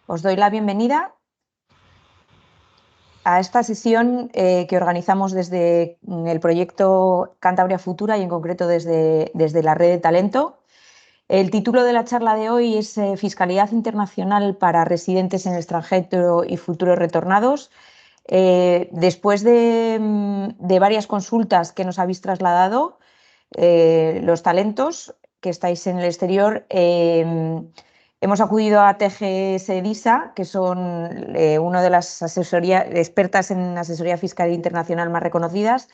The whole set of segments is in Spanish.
Os doy la bienvenida a esta sesión que organizamos desde el proyecto Cantabria Futura y en concreto desde la Red de Talento. El título de la charla de hoy es Fiscalidad Internacional para residentes en el extranjero y futuros retornados. Después de varias consultas que nos habéis trasladado, los talentos que estáis en el exterior, hemos acudido a TGS Edisa, que son una de las expertas en asesoría fiscal internacional más reconocidas,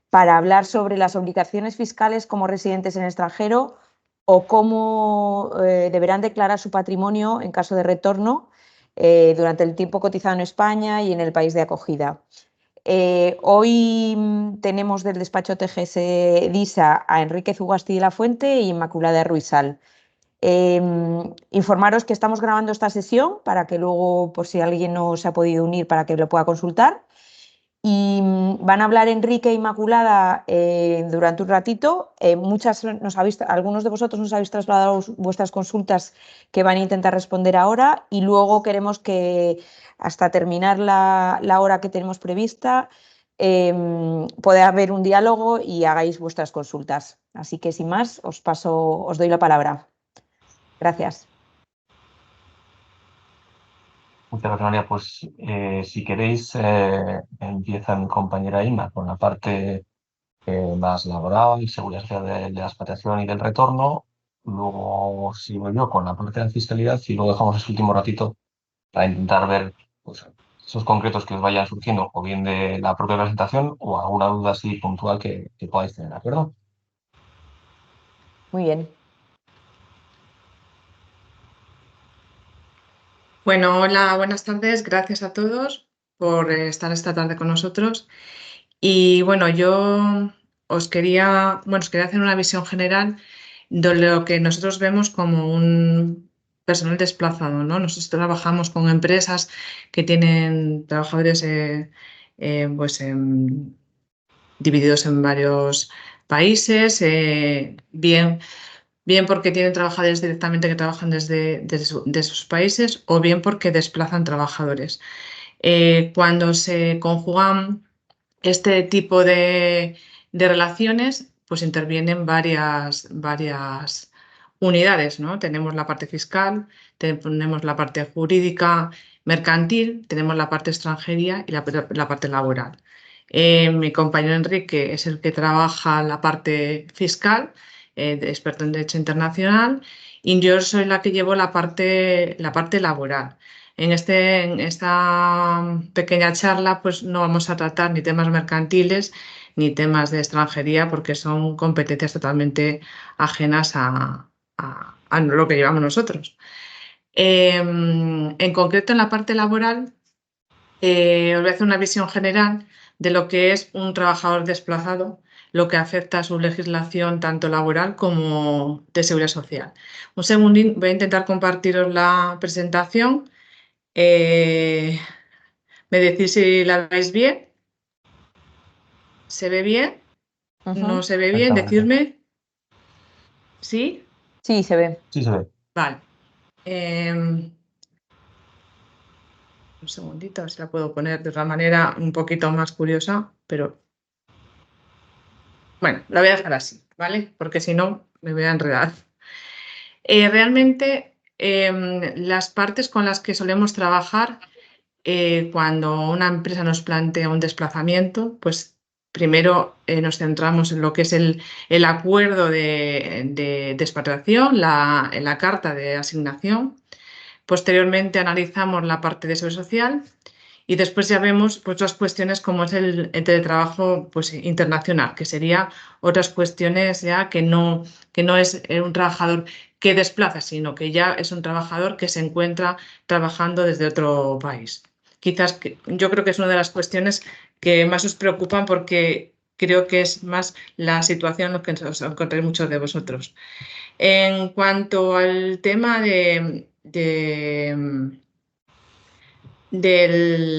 para hablar sobre las obligaciones fiscales como residentes en el extranjero o cómo deberán declarar su patrimonio en caso de retorno durante el tiempo cotizado en España y en el país de acogida. Hoy tenemos del despacho TGS Edisa a Enrique Zugasti de la Fuente y Inmaculada Ruizal. Informaros que estamos grabando esta sesión para que luego, por si alguien no se ha podido unir, para que lo pueda consultar. Y van a hablar Enrique e Inmaculada durante un ratito. Algunos de vosotros nos habéis trasladado vuestras consultas que van a intentar responder ahora, y luego queremos que hasta terminar la hora que tenemos prevista pueda haber un diálogo y hagáis vuestras consultas. Así que sin más, os doy la palabra. Gracias. Muchas gracias, María. Pues si queréis, empieza mi compañera Inma con la parte más laboral, seguridad social de la expatriación y del retorno. Luego sigo yo con la parte de la fiscalidad y luego dejamos ese último ratito para intentar ver pues, esos concretos que os vayan surgiendo o bien de la propia presentación o alguna duda así puntual que podáis tener, ¿de acuerdo? Muy bien. Bueno, hola, buenas tardes. Gracias a todos por estar esta tarde con nosotros. Y bueno, yo os quería hacer una visión general de lo que nosotros vemos como un personal desplazado, ¿no? Nosotros trabajamos con empresas que tienen trabajadores divididos en varios países, bien porque tienen trabajadores directamente que trabajan desde sus países o bien porque desplazan trabajadores. Cuando se conjugan este tipo de relaciones, pues intervienen varias unidades, ¿no? Tenemos la parte fiscal, tenemos la parte jurídica, mercantil, tenemos la parte extranjería y la parte laboral. Mi compañero Enrique es el que trabaja la parte fiscal, experto en Derecho Internacional, y yo soy la que llevo la parte laboral. En esta pequeña charla pues no vamos a tratar ni temas mercantiles ni temas de extranjería porque son competencias totalmente ajenas a lo que llevamos nosotros. En concreto, en la parte laboral, os voy a hacer una visión general de lo que es un trabajador desplazado, lo que afecta a su legislación tanto laboral como de seguridad social. Un segundín, voy a intentar compartiros la presentación. ¿Me decís si la veis bien? ¿Se ve bien? ¿No se ve bien? Decidme. ¿Sí? Sí, se ve. Sí, se ve. Vale. Un segundito, a ver si la puedo poner de otra manera un poquito más curiosa, pero bueno, la voy a dejar así, ¿vale? Porque si no, me voy a enredar. Realmente, las partes con las que solemos trabajar cuando una empresa nos plantea un desplazamiento, pues primero nos centramos en lo que es el acuerdo de expatriación, en la carta de asignación. Posteriormente analizamos la parte de seguridad social y después ya vemos pues, otras cuestiones como es el teletrabajo pues, internacional, que sería otras cuestiones ya que no es un trabajador que desplaza, sino que ya es un trabajador que se encuentra trabajando desde otro país. Quizás yo creo que es una de las cuestiones que más os preocupan porque creo que es más la situación en la que os encontráis muchos de vosotros. En cuanto al tema del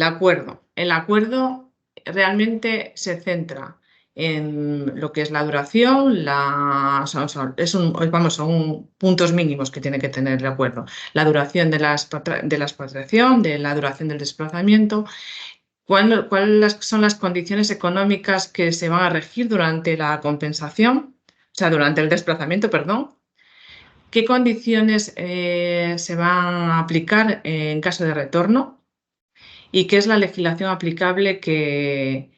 acuerdo, el acuerdo realmente se centra en lo que es la duración, son puntos mínimos que tiene que tener de acuerdo. La duración de la expatriación, de la duración del desplazamiento, cuáles son las condiciones económicas que se van a regir durante la compensación, o sea, durante el desplazamiento, perdón. ¿Qué condiciones se van a aplicar en caso de retorno? ¿Y qué es la legislación aplicable que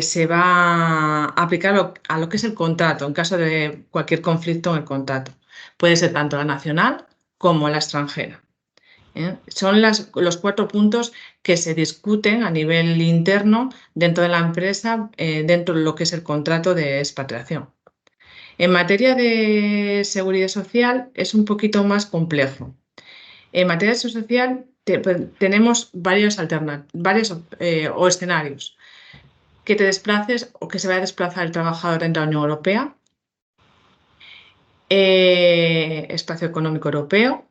se va a aplicar a lo que es el contrato, en caso de cualquier conflicto en el contrato? Puede ser tanto la nacional como la extranjera. Son los 4 puntos que se discuten a nivel interno dentro de la empresa, dentro de lo que es el contrato de expatriación. En materia de seguridad social es un poquito más complejo. En materia de seguridad social tenemos varios escenarios. Que te desplaces o que se vaya a desplazar el trabajador dentro de la Unión Europea, espacio económico europeo,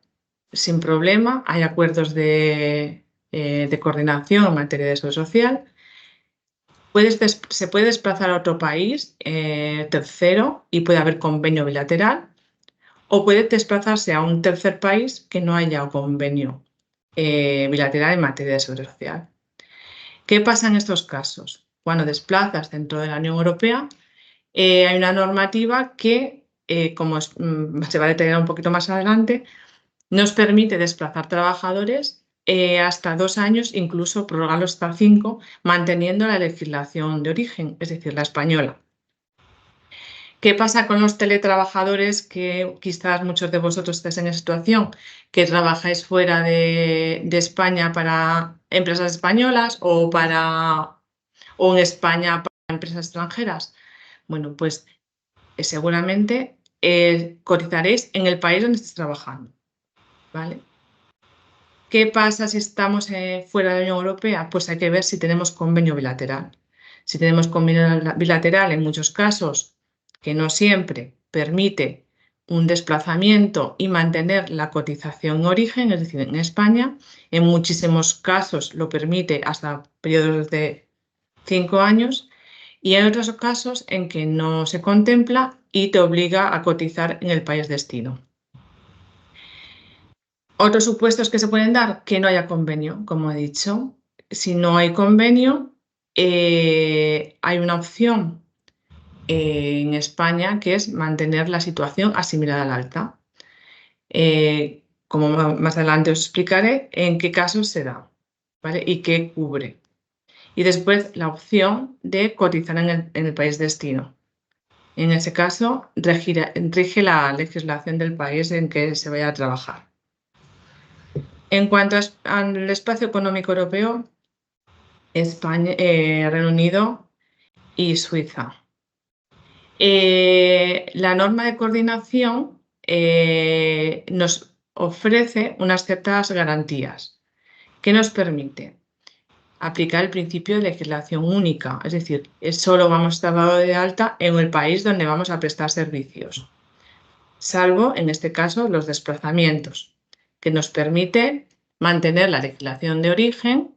sin problema, hay acuerdos de coordinación en materia de seguridad social. Se puede desplazar a otro país tercero y puede haber convenio bilateral, o puede desplazarse a un tercer país que no haya convenio bilateral en materia de seguridad social. ¿Qué pasa en estos casos? Cuando desplazas dentro de la Unión Europea, hay una normativa que, como se va a detallar un poquito más adelante, nos permite desplazar trabajadores hasta 2 años, incluso prorrogarlos hasta 5, manteniendo la legislación de origen, es decir, la española. ¿Qué pasa con los teletrabajadores que quizás muchos de vosotros estéis en esa situación, que trabajáis fuera de España para empresas españolas o en España para empresas extranjeras? Bueno, pues seguramente cotizaréis en el país donde estéis trabajando, ¿vale? ¿Qué pasa si estamos fuera de la Unión Europea? Pues hay que ver si tenemos convenio bilateral. Si tenemos convenio bilateral, en muchos casos, que no siempre permite un desplazamiento y mantener la cotización en origen, es decir, en España, en muchísimos casos lo permite hasta periodos de 5 años, y hay otros casos en que no se contempla y te obliga a cotizar en el país destino. Otros supuestos que se pueden dar, que no haya convenio, como he dicho. Si no hay convenio, hay una opción en España que es mantener la situación asimilada al alta. Como más adelante os explicaré en qué casos se da, ¿vale? Y qué cubre. Y después la opción de cotizar en el país destino. En ese caso, rige la legislación del país en que se vaya a trabajar. En cuanto al espacio económico europeo, España, Reino Unido y Suiza. La norma de coordinación nos ofrece unas ciertas garantías que nos permite aplicar el principio de legislación única, es decir, solo vamos a estar dado de alta en el país donde vamos a prestar servicios, salvo en este caso los desplazamientos, que nos permite mantener la legislación de origen,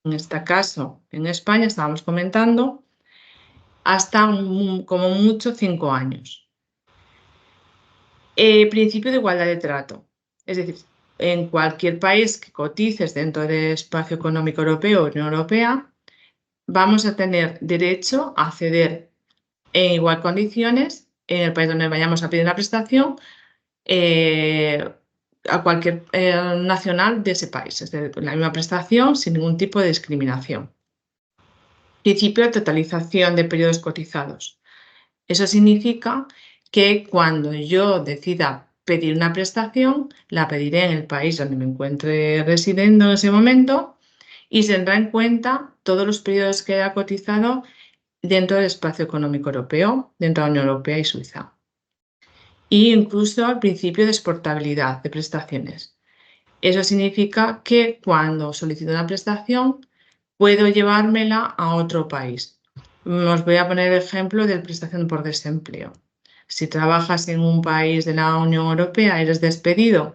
en este caso en España estábamos comentando, hasta como mucho 5 años. Principio de igualdad de trato, es decir, en cualquier país que cotices dentro del espacio económico europeo o Unión Europea, vamos a tener derecho a acceder en igual condiciones en el país donde vayamos a pedir la prestación a cualquier nacional de ese país, es decir, la misma prestación sin ningún tipo de discriminación. Principio de totalización de periodos cotizados. Eso significa que cuando yo decida pedir una prestación, la pediré en el país donde me encuentre residiendo en ese momento y se tendrá en cuenta todos los periodos que haya cotizado dentro del espacio económico europeo, dentro de la Unión Europea y Suiza. Y incluso el principio de exportabilidad de prestaciones. Eso significa que cuando solicito una prestación, puedo llevármela a otro país. Os voy a poner el ejemplo de prestación por desempleo. Si trabajas en un país de la Unión Europea, eres despedido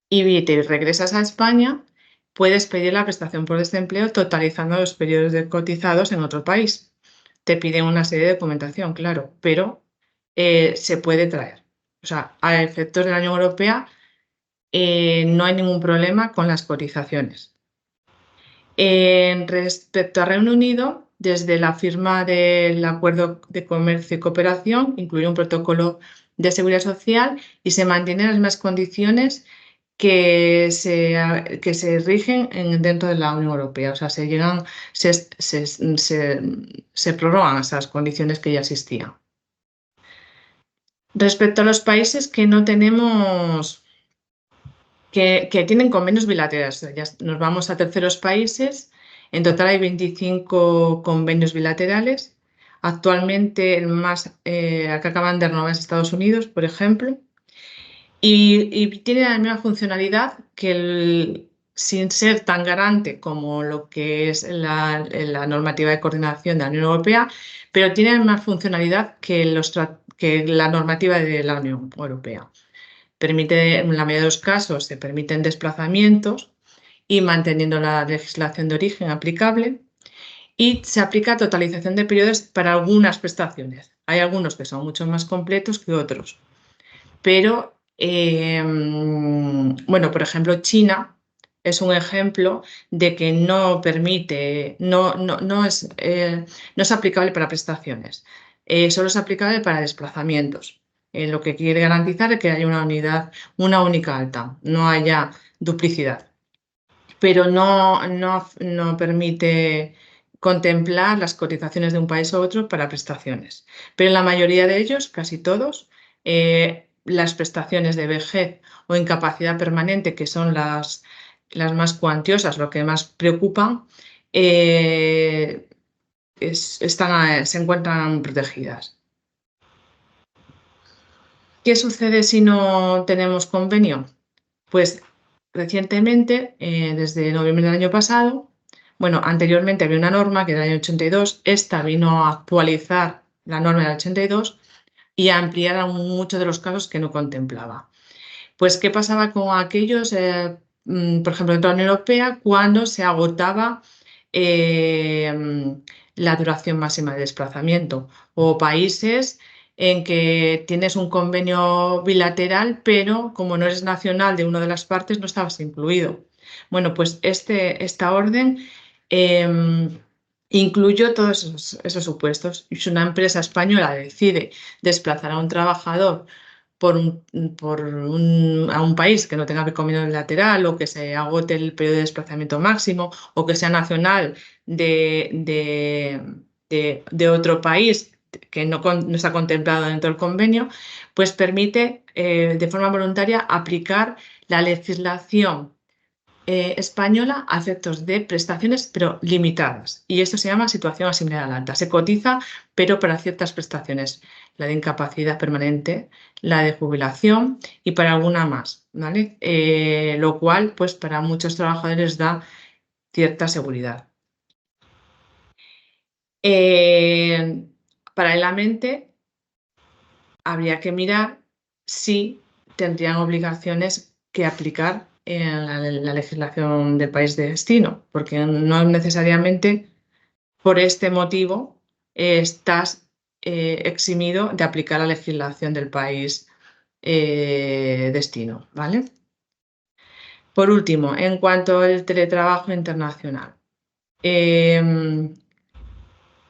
y te regresas a España, puedes pedir la prestación por desempleo totalizando los periodos cotizados en otro país. te piden una serie de documentación, claro, pero se puede traer. O sea, a efectos de la Unión Europea no hay ningún problema con las cotizaciones. Respecto a Reino Unido, desde la firma del Acuerdo de Comercio y Cooperación, incluye un protocolo de seguridad social y se mantienen las mismas condiciones que se rigen dentro de la Unión Europea. O sea, se prorrogan esas condiciones que ya existían. Respecto a los países que no tenemos, que tienen convenios bilaterales, ya nos vamos a terceros países. En total hay 25 convenios bilaterales. Actualmente el más que acaban de renovar es Estados Unidos, por ejemplo, y tiene la misma funcionalidad que sin ser tan garante como lo que es la normativa de coordinación de la Unión Europea, pero tiene la misma funcionalidad que la normativa de la Unión Europea. Permite, en la mayoría de los casos, se permiten desplazamientos y manteniendo la legislación de origen aplicable, y se aplica totalización de periodos para algunas prestaciones. Hay algunos que son mucho más completos que otros, pero bueno, por ejemplo, China es un ejemplo de que no permite, no es aplicable para prestaciones, solo es aplicable para desplazamientos. Lo que quiere garantizar es que haya una unidad, una única alta, no haya duplicidad, pero no permite contemplar las cotizaciones de un país a otro para prestaciones. Pero en la mayoría de ellos, casi todos, las prestaciones de vejez o incapacidad permanente, que son las más cuantiosas, lo que más preocupan, se encuentran protegidas. ¿Qué sucede si no tenemos convenio? Pues recientemente, desde noviembre del año pasado, bueno, anteriormente había una norma que era del año 82, esta vino a actualizar la norma del 82 y a ampliar a muchos de los casos que no contemplaba. Pues, ¿qué pasaba con aquellos, por ejemplo, dentro de la Unión Europea, cuando se agotaba la duración máxima de desplazamiento? O países en que tienes un convenio bilateral, pero como no eres nacional de una de las partes, no estabas incluido. Bueno, pues esta orden incluyó todos esos supuestos. Y si una empresa española decide desplazar a un trabajador a un país que no tenga convenio bilateral, o que se agote el periodo de desplazamiento máximo, o que sea nacional de otro país que no está contemplado dentro del convenio, pues permite de forma voluntaria aplicar la legislación española a efectos de prestaciones, pero limitadas. Y esto se llama situación asimilada a la alta. Se cotiza, pero para ciertas prestaciones, la de incapacidad permanente, la de jubilación y para alguna más, ¿vale? Lo cual, pues para muchos trabajadores da cierta seguridad. Paralelamente, habría que mirar si tendrían obligaciones que aplicar en la legislación del país de destino, porque no necesariamente por este motivo estás eximido de aplicar la legislación del país destino, ¿vale? Por último, en cuanto al teletrabajo internacional, ¿qué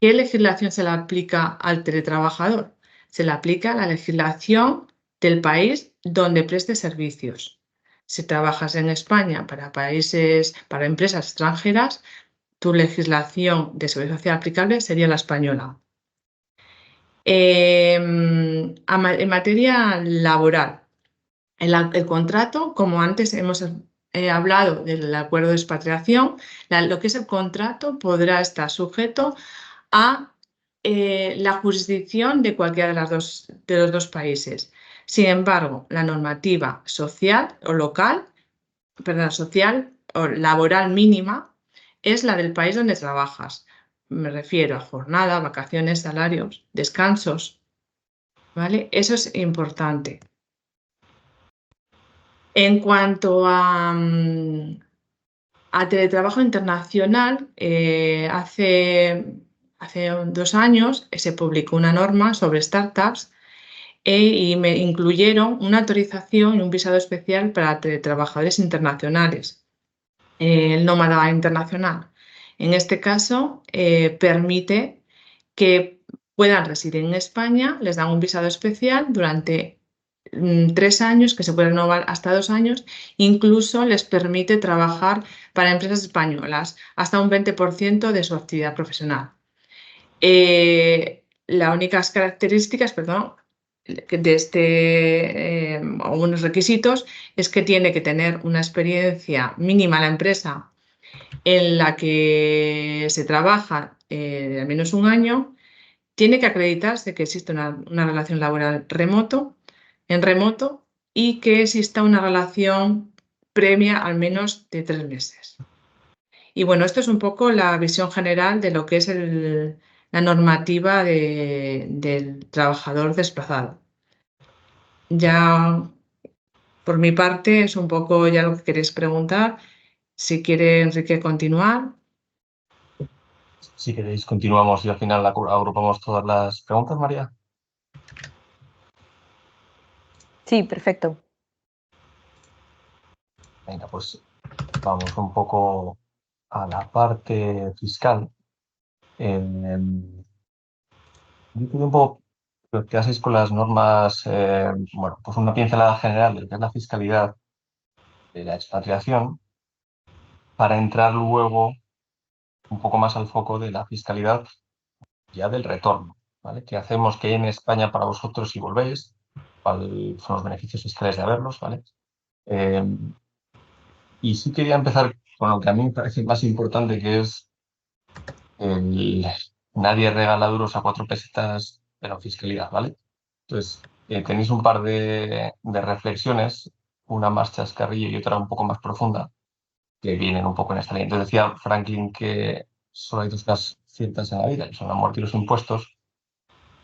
legislación se le aplica al teletrabajador? Se le aplica la legislación del país donde preste servicios. Si trabajas en España para empresas extranjeras, tu legislación de seguridad social aplicable sería la española. En materia laboral, el contrato, como antes hemos hablado del acuerdo de expatriación, lo que es el contrato podrá estar sujeto a la jurisdicción de cualquiera de los dos países. Sin embargo, la normativa social o social o laboral mínima es la del país donde trabajas. Me refiero a jornada, vacaciones, salarios, descansos, ¿vale? Eso es importante. En cuanto a teletrabajo internacional, hace hace 2 años se publicó una norma sobre startups y me incluyeron una autorización y un visado especial para trabajadores internacionales, el nómada internacional. En este caso, permite que puedan residir en España, les dan un visado especial durante 3 años, que se puede renovar hasta 2 años, incluso les permite trabajar para empresas españolas hasta un 20% de su actividad profesional. Las únicas características, perdón, de algunos requisitos es que tiene que tener una experiencia mínima la empresa en la que se trabaja al menos 1 año, tiene que acreditarse que existe una relación laboral en remoto y que exista una relación previa al menos de 3 meses. Y bueno, esto es un poco la visión general de lo que es la normativa del trabajador desplazado. Ya por mi parte es un poco ya lo que queréis preguntar. Si quiere Enrique continuar. Si queréis, continuamos y al final agrupamos todas las preguntas, María. Sí, perfecto. Venga, pues vamos un poco a la parte fiscal. Un poco que hacéis con las normas, bueno, pues una pincelada general de lo que es la fiscalidad de la expatriación, para entrar luego un poco más al foco de la fiscalidad ya del retorno, ¿vale? ¿Qué hacemos que hay en España para vosotros si volvéis? ¿Cuáles son los beneficios fiscales de haberlos, ¿vale? Y sí quería empezar con lo que a mí me parece más importante, que es el nadie regala duros a 4 pesetas, pero fiscalidad, ¿vale? Entonces, tenéis un par de reflexiones, una más chascarrillo y otra un poco más profunda, que vienen un poco en esta línea. Entonces decía Franklin que solo hay 2 cosas ciertas en la vida, que son la muerte y los impuestos,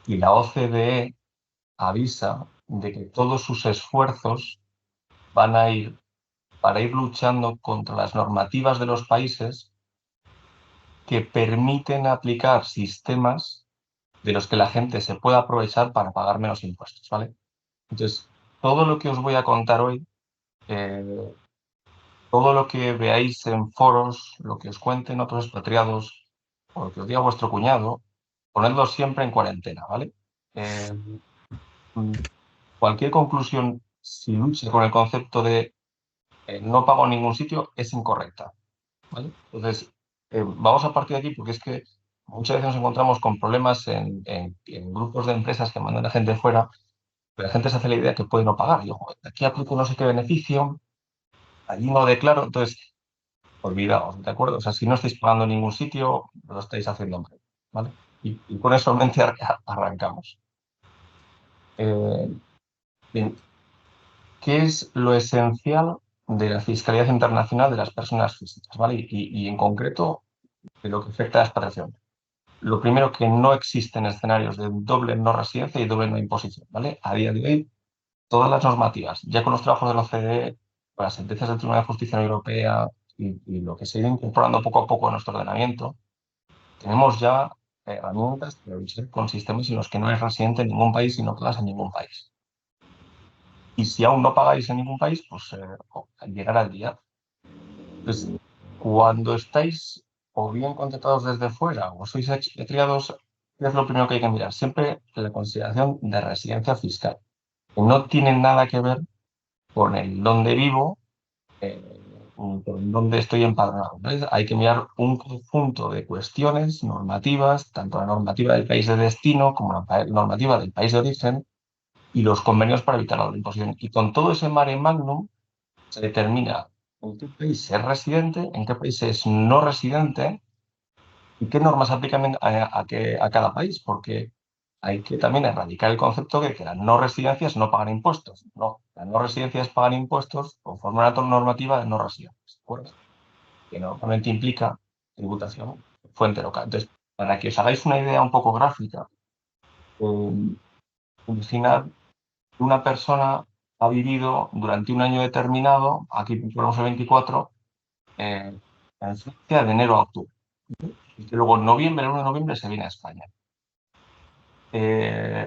y la OCDE avisa de que todos sus esfuerzos van a ir para ir luchando contra las normativas de los países que permiten aplicar sistemas de los que la gente se pueda aprovechar para pagar menos impuestos, ¿vale? Entonces, todo lo que os voy a contar hoy, todo lo que veáis en foros, lo que os cuenten otros expatriados, o lo que os diga vuestro cuñado, ponedlo siempre en cuarentena, ¿vale? Cualquier conclusión, si lucha con el concepto de no pago en ningún sitio, es incorrecta, ¿vale? Entonces, vamos a partir de aquí porque es que muchas veces nos encontramos con problemas en grupos de empresas que mandan a gente fuera, pero la gente se hace la idea que puede no pagar. Y yo, aquí aplico no sé qué beneficio, allí no declaro, entonces, olvidaos, ¿de acuerdo? O sea, si no estáis pagando en ningún sitio, lo estáis haciendo mal, ¿vale? Y con eso en mente arrancamos. Bien, ¿qué es lo esencial de la fiscalidad internacional de las personas físicas, ¿vale? Y en concreto, de lo que afecta a la expatriación. Lo primero, que no existen escenarios de doble no residencia y doble no imposición, ¿vale? A día de hoy, todas las normativas, ya con los trabajos de la OCDE, con las sentencias del Tribunal de Justicia Europea y lo que se ha ido incorporando poco a poco a nuestro ordenamiento, tenemos ya herramientas para luchar con sistemas en los que no es residente en ningún país y no pagas en ningún país. Y si aún no pagáis en ningún país, pues llegará el día. Entonces, cuando estáis o bien contratados desde fuera o sois expatriados, ¿qué es lo primero que hay que mirar? Siempre la consideración de residencia fiscal, que no tiene nada que ver con el dónde vivo, con dónde estoy empadronado. ¿Vale? Hay que mirar un conjunto de cuestiones normativas, tanto la normativa del país de destino como la normativa del país de origen y los convenios para evitar la doble imposición. Y con todo ese mare magnum se determina en qué país es residente, en qué país es no residente y qué normas aplican a cada país, porque hay que también erradicar el concepto de que las no residencias no pagan impuestos. No, las no residencias pagan impuestos conforme a una normativa de no residencias, ¿de acuerdo? Que normalmente implica tributación fuente local. Entonces, para que os hagáis una idea un poco gráfica, imaginad que una persona ha vivido durante un año determinado, aquí ponemos el 24, en Francia de enero a octubre, Y que luego en noviembre, el 1 de noviembre, se viene a España.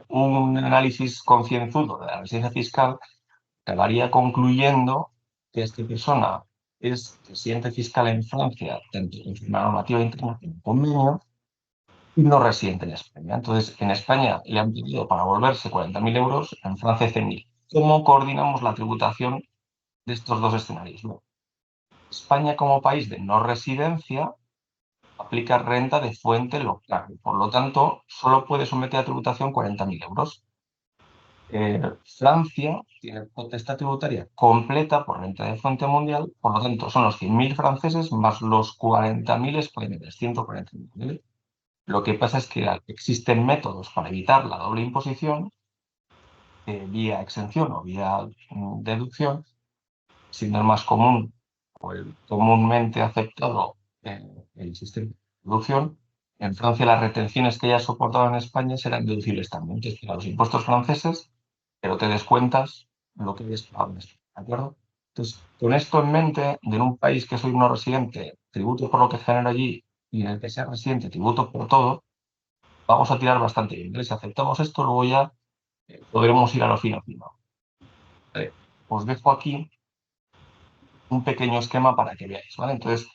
Un análisis concienzudo de la residencia fiscal acabaría concluyendo que esta persona es residente fiscal en Francia, tanto en la normativa interna como en convenio, y no residente en España. Entonces, en España le han pedido para volverse 40.000 euros, en Francia 100.000. ¿Cómo coordinamos la tributación de estos dos escenarios? Bueno, España, como país de no residencia, aplica renta de fuente local. Por lo tanto, solo puede someter a tributación 40.000 euros. Francia tiene potestad tributaria completa por renta de fuente mundial, por lo tanto, son los 100.000 franceses más los 40.000 españoles, 140.000. ¿Vale? Lo que pasa es que existen métodos para evitar la doble imposición, vía exención o vía deducción, siendo el más común o el comúnmente aceptado el sistema de deducción. En Francia, las retenciones que ya soportado en España serán deducibles también. Entonces, para los impuestos franceses, pero te descuentas lo que hayas pagado en España, ¿de acuerdo? Entonces, con esto en mente, de en un país que soy no residente, tributo por lo que genero allí, y en el que sea residente, tributo por todo, vamos a tirar bastante bien. ¿Vale? Si aceptamos esto, luego ya podremos ir a lo fino fino. Vale. Os dejo aquí un pequeño esquema para que veáis, ¿vale? Entonces,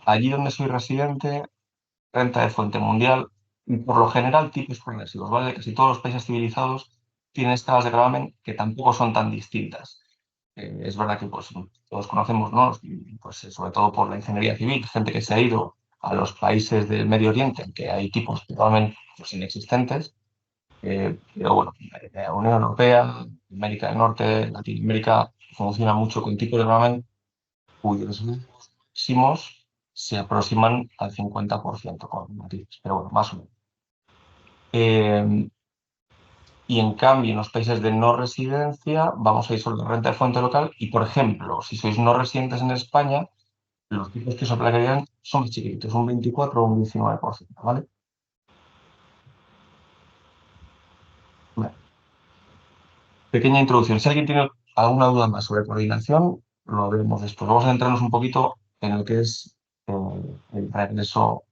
allí donde soy residente, renta de fuente mundial, y por lo general tipos progresivos, ¿vale? Casi todos los países civilizados tienen escalas de gravamen que tampoco son tan distintas. Es verdad que pues, todos conocemos, ¿no? Pues, sobre todo por la ingeniería civil, gente que se ha ido a los países del Medio Oriente, en que hay tipos de gravamen pues, inexistentes, pero bueno, la Unión Europea, América del Norte, Latinoamérica, funciona mucho con tipos de gravamen cuyos máximos se aproximan al 50% con matices, pero bueno, más o menos. Y en cambio, en los países de no residencia, vamos a ir sobre la renta de fuente local y, por ejemplo, si sois no residentes en España, los tipos que os aplicarían son más chiquititos, un 24 o un 19%, ¿vale? Vale. Pequeña introducción. Si alguien tiene alguna duda más sobre coordinación, lo veremos después. Vamos a centrarnos un poquito en lo que es el regreso.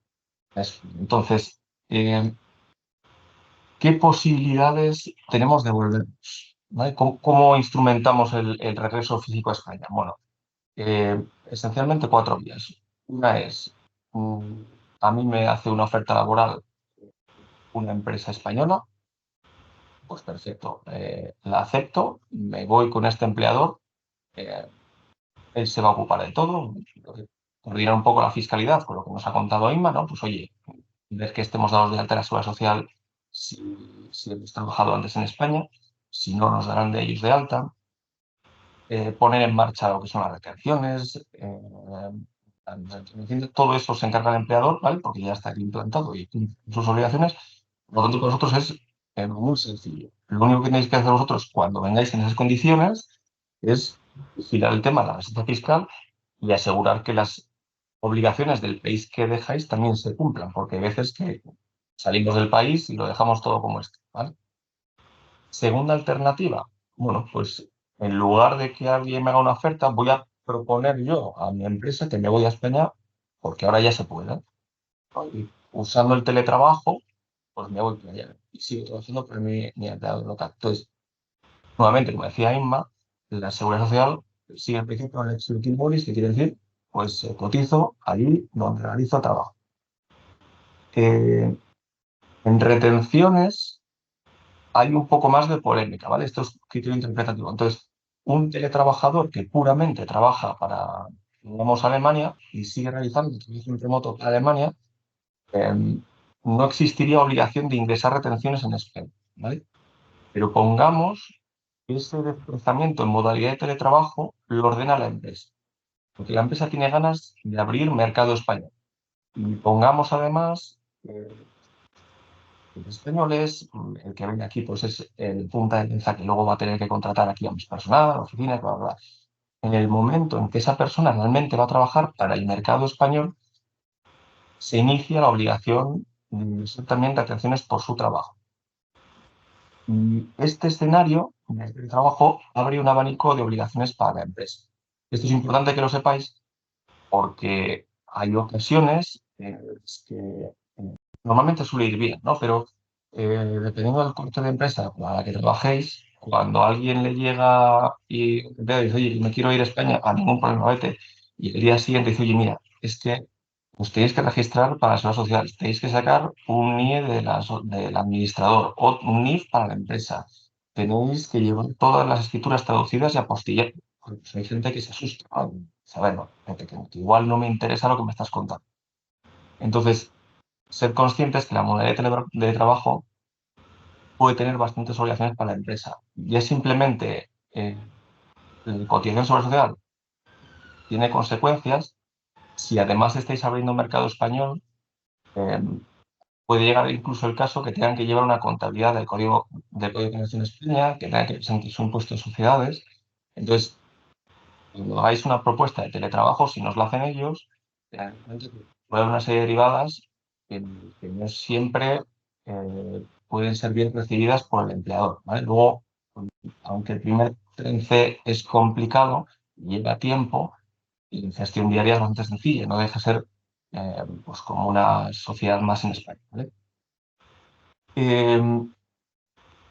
Entonces, ¿qué posibilidades tenemos de volvernos? ¿Vale? ¿Cómo instrumentamos el regreso físico a España? Bueno, esencialmente 4 vías. Una es, a mí me hace una oferta laboral una empresa española, pues perfecto, la acepto, me voy con este empleador, eh, él se va a ocupar de todo, coordinar un poco la fiscalidad con lo que nos ha contado Inma, ¿no? Pues oye, ver que estemos dados de alta en la seguridad social si hemos trabajado antes en España, si no nos darán de ellos de alta, poner en marcha lo que son las retenciones, todo eso se encarga el empleador, ¿vale? Porque ya está implantado y cumple sus obligaciones. Por lo tanto, para nosotros es muy sencillo. Lo único que tenéis que hacer vosotros cuando vengáis en esas condiciones es vigilar el tema de la residencia fiscal y asegurar que las obligaciones del país que dejáis también se cumplan, porque hay veces que salimos del país y lo dejamos todo como está, ¿vale? Segunda alternativa, bueno, pues en lugar de que alguien me haga una oferta, voy a proponer yo a mi empresa que me voy a España, porque ahora ya se puede, ¿no? Y usando el teletrabajo, pues me voy para allá y sigo trabajando para mi empleado local. Entonces, nuevamente, como decía Inma, la seguridad social sigue el principio del ex bonis, que quiere decir, pues cotizo allí donde realizo trabajo. En retenciones hay un poco más de polémica, ¿vale? Esto es criterio interpretativo. Entonces, un teletrabajador que puramente trabaja para, digamos, Alemania y sigue realizando trabajo en remoto para Alemania, no existiría obligación de ingresar retenciones en España, ¿vale? Pero pongamos que ese desplazamiento en modalidad de teletrabajo lo ordena la empresa, porque la empresa tiene ganas de abrir mercado español. Y pongamos además los españoles, el que venga aquí pues es el punta de lanza que luego va a tener que contratar aquí a mis personal, a la oficina, bla, bla, bla. En el momento en que esa persona realmente va a trabajar para el mercado español, se inicia la obligación de hacer también retenciones por su trabajo. Y este escenario, el trabajo, abre un abanico de obligaciones para la empresa. Esto es importante que lo sepáis porque hay ocasiones que normalmente suele ir bien, ¿no? Pero dependiendo del corte de empresa para la que trabajéis, cuando a alguien le llega y dice, oye, me quiero ir a España, a ningún problema, vete. Y el día siguiente dice, oye, mira, es que os tenéis que registrar para la seguridad social, tenéis que sacar un NIE del administrador o un NIF para la empresa. Tenéis que llevar todas las escrituras traducidas y apostilladas. Pues hay gente que se asusta. Bueno, que igual no me interesa lo que me estás contando. Entonces, ser conscientes que la modalidad de trabajo puede tener bastantes obligaciones para la empresa. Y es simplemente la cotización sobre social tiene consecuencias. Si además estáis abriendo un mercado español, eh, puede llegar incluso el caso que tengan que llevar una contabilidad del Código de Comercio en España, que tengan que presentar su impuesto de sociedades. Entonces, cuando hagáis una propuesta de teletrabajo, si nos la hacen ellos, tengan en cuenta que puede haber una serie de derivadas que no siempre pueden ser bien recibidas por el empleador, ¿vale? Luego, aunque el primer trence es complicado, lleva tiempo y la gestión diaria es bastante sencilla, no deja de ser pues como una sociedad más en España, ¿vale?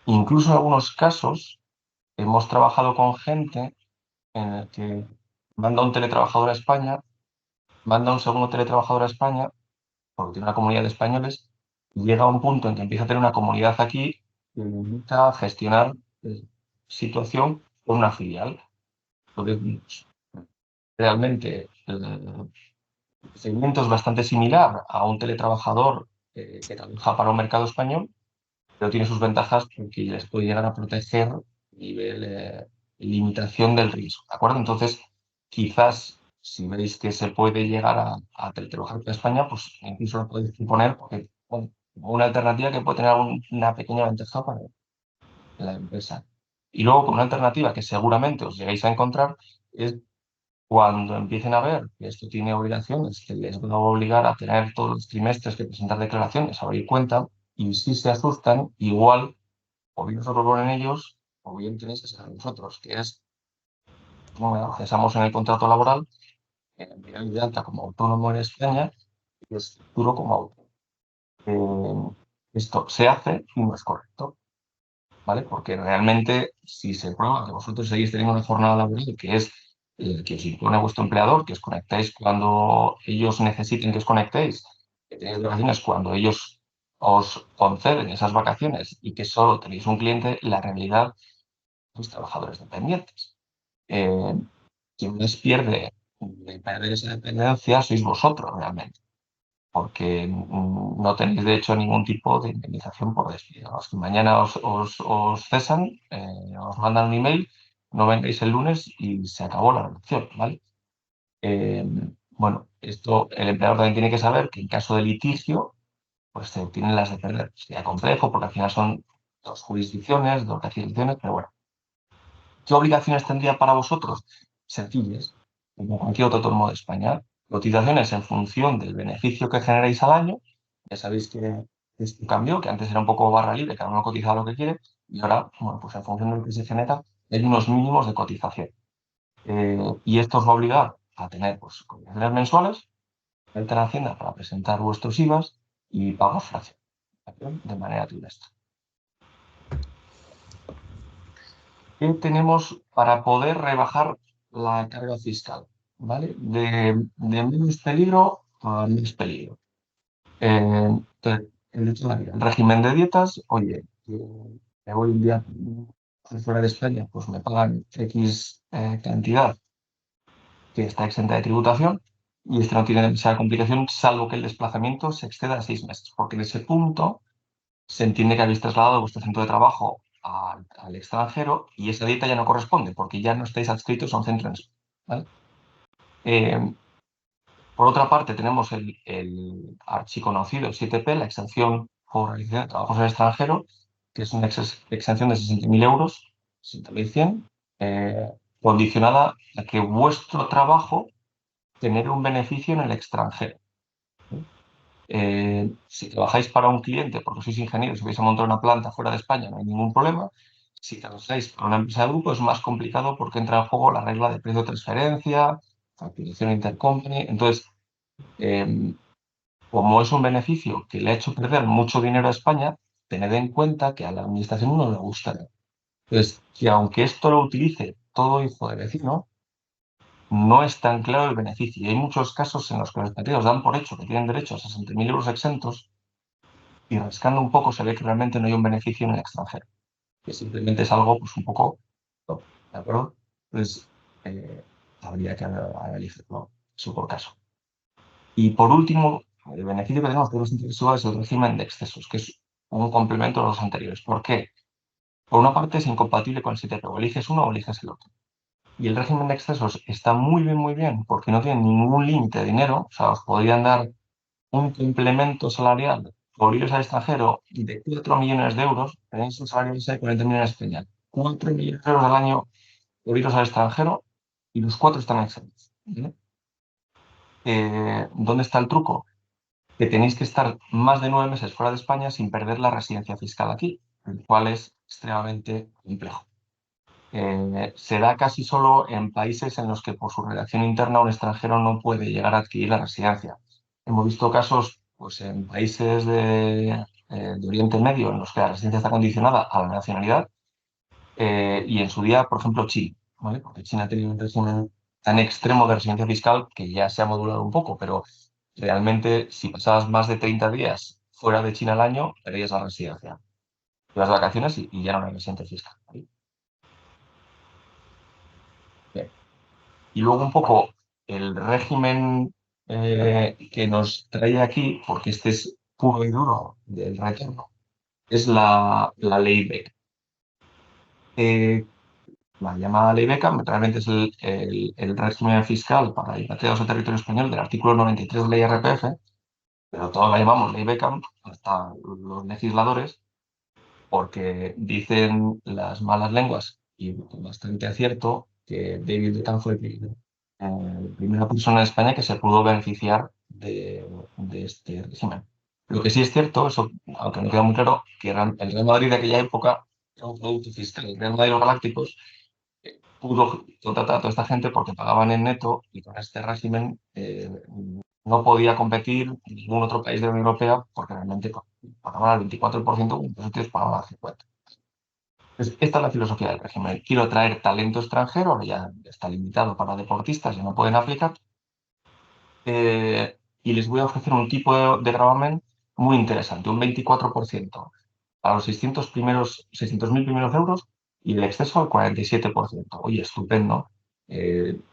Incluso en algunos casos hemos trabajado con gente en el que manda un teletrabajador a España, manda un segundo teletrabajador a España, porque tiene una comunidad de españoles, y llega a un punto en que empieza a tener una comunidad aquí y empieza a gestionar situación con una filial. Entonces, realmente el procedimiento es bastante similar a un teletrabajador que trabaja para un mercado español, pero tiene sus ventajas porque les puede llegar a proteger a nivel limitación del riesgo, ¿de acuerdo? Entonces, quizás si veis que se puede llegar a teletrabajar para España, pues incluso lo podéis proponer porque bueno, una alternativa que puede tener una pequeña ventaja para la empresa. Y luego, con una alternativa que seguramente os llegáis a encontrar es cuando empiecen a ver que esto tiene obligaciones, que les va a obligar a tener todos los trimestres que presentar declaraciones, a abrir cuenta, y si se asustan, igual o bien os lo proponen ellos, o bien tenéis que ser vosotros, que es, bueno, cesamos en el contrato laboral, me doy de alta como autónomo en España y os facturo como autónomo. Esto se hace y no es correcto, ¿vale? Porque realmente, si se prueba que vosotros seguís teniendo una jornada laboral que es que os impone vuestro empleador, que os conectéis cuando ellos necesiten que os conectéis, que tenéis vacaciones cuando ellos os conceden esas vacaciones y que solo tenéis un cliente, la realidad los trabajadores dependientes. Quien más pierde de perder esa dependencia sois vosotros realmente, porque no tenéis de hecho ningún tipo de indemnización por despido. Si mañana os cesan, os mandan un email, no vengáis el lunes y se acabó la relación, ¿vale? Bueno, esto el empleador también tiene que saber que en caso de litigio, pues se tienen las de perder. Sería complejo porque al final son dos jurisdicciones, dos legislaciones, pero bueno. ¿Qué obligaciones tendría para vosotros? Sencillas, como cualquier otro autónomo de España. Cotizaciones en función del beneficio que generéis al año. Ya sabéis que esto cambió, que antes era un poco barra libre, cada uno cotizaba lo que quiere, y ahora, bueno, pues en función de lo que se genera, hay unos mínimos de cotización. Y esto os va a obligar a tener pues, cotizaciones mensuales, meter a Hacienda para presentar vuestros IVAs y pagos fraccionados de manera trimestral. ¿Qué tenemos para poder rebajar la carga fiscal? ¿Vale? De menos peligro a menos peligro. Entonces, el régimen de dietas, oye, me voy un día fuera de España, pues me pagan X cantidad que está exenta de tributación y este no tiene demasiada complicación, salvo que el desplazamiento se exceda a 6 meses, porque en ese punto se entiende que habéis trasladado vuestro centro de trabajo al extranjero y esa dieta ya no corresponde porque ya no estáis adscritos a un centro en España, ¿vale? Por otra parte, tenemos el archiconocido 7P, la exención por realización de trabajos en el extranjero, que es una exención de 60.000 euros, 60.100, condicionada a que vuestro trabajo genere un beneficio en el extranjero. Si trabajáis para un cliente, porque sois ingenieros y vais a montar una planta fuera de España, no hay ningún problema. Si trabajáis para una empresa de grupo es más complicado porque entra en juego la regla de precio de transferencia, facturación intercompany. Entonces, Como es un beneficio que le ha hecho perder mucho dinero a España, tened en cuenta que a la administración no le gusta. Entonces, que aunque esto lo utilice todo hijo de vecino, no es tan claro el beneficio. Y hay muchos casos en los que los partidos dan por hecho que tienen derecho a 60.000 euros exentos y rascando un poco se ve que realmente no hay un beneficio en el extranjero, que simplemente es algo pues un poco top, ¿de acuerdo? Entonces, eh, habría que analizarlo eso por caso. Y por último, el beneficio que tenemos de los intereses es el régimen de excesos, que es un complemento a los anteriores. ¿Por qué? Por una parte es incompatible con el 7P, o eliges uno o eliges el otro. Y el régimen de excesos está muy bien, porque no tiene ningún límite de dinero. O sea, os podrían dar un complemento salarial por iros al extranjero de 4 millones de euros. Tenéis un salario base de 40 millones de España. 4 millones de euros al año por iros al extranjero y los 4 están exentos. ¿Vale? ¿Dónde está el truco? Que tenéis que estar más de 9 meses fuera de España sin perder la residencia fiscal aquí, el cual es extremadamente complejo. Se da casi solo en países en los que por su relación interna un extranjero no puede llegar a adquirir la residencia. Hemos visto casos pues, en países de Oriente Medio en los que la residencia está condicionada a la nacionalidad y en su día, por ejemplo, Chile, ¿vale? Porque China ha tenido un régimen tan extremo de residencia fiscal que ya se ha modulado un poco, pero realmente si pasabas más de 30 días fuera de China al año, perdías la residencia. Ibas de vacaciones y ya no era residente fiscal. ¿Vale? Bien. Y luego un poco el régimen que nos trae aquí, porque este es puro y duro del retorno, es la ley Beca. La llamada ley Beca realmente es el régimen fiscal para hipotecados al territorio español del artículo 93 de la IRPF, pero todos la llamamos ley Beckham, hasta los legisladores, porque dicen las malas lenguas y con bastante acierto que David Beckham fue la primera persona en España que se pudo beneficiar de este régimen. Lo que sí es cierto, eso, aunque no queda muy claro, que el Real Madrid de aquella época era un producto fiscal. El Real Madrid y los Galácticos pudo contratar a toda esta gente porque pagaban en neto y con este régimen no podía competir en ningún otro país de la Unión Europea porque realmente pagaban al 24%, entonces pagaban al 50%. Entonces, esta es la filosofía del régimen. Quiero traer talento extranjero, ahora ya está limitado para deportistas, ya no pueden aplicar, y les voy a ofrecer un tipo de gravamen muy interesante, un 24% para los 600.000 primeros euros y el exceso al 47%. Oye, estupendo.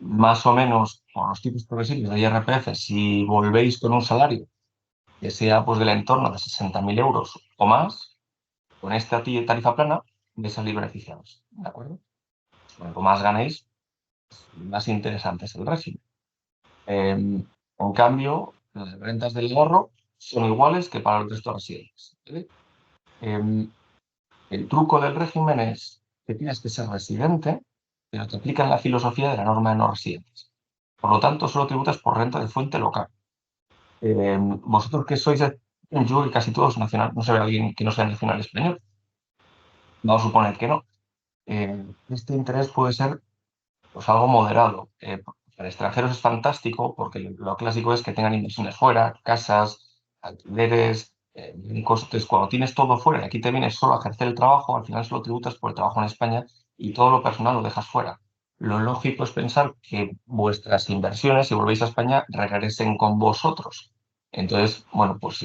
Más o menos con los tipos progresivos de IRPF, si volvéis con un salario que sea pues, del entorno de 60.000 euros o más, con esta tarifa plana, vais a salir beneficiados. ¿De acuerdo? Cuanto más ganéis, más interesante es el régimen. En cambio, las rentas del ahorro son iguales que para el resto de residentes. ¿Vale? El truco del régimen es que tienes que ser residente, pero te aplican la filosofía de la norma de no residentes. Por lo tanto, solo tributas por renta de fuente local. Vosotros que sois, yo creo que casi todos nacional, no se ve alguien que no sea nacional español. Vamos a suponer que no. Este interés puede ser pues, algo moderado. Para extranjeros es fantástico porque lo clásico es que tengan inversiones fuera, casas, alquileres, costes. Cuando tienes todo fuera y aquí te vienes solo a ejercer el trabajo, al final solo tributas por el trabajo en España y todo lo personal lo dejas fuera. Lo lógico es pensar que vuestras inversiones, si volvéis a España, regresen con vosotros. Entonces, bueno, pues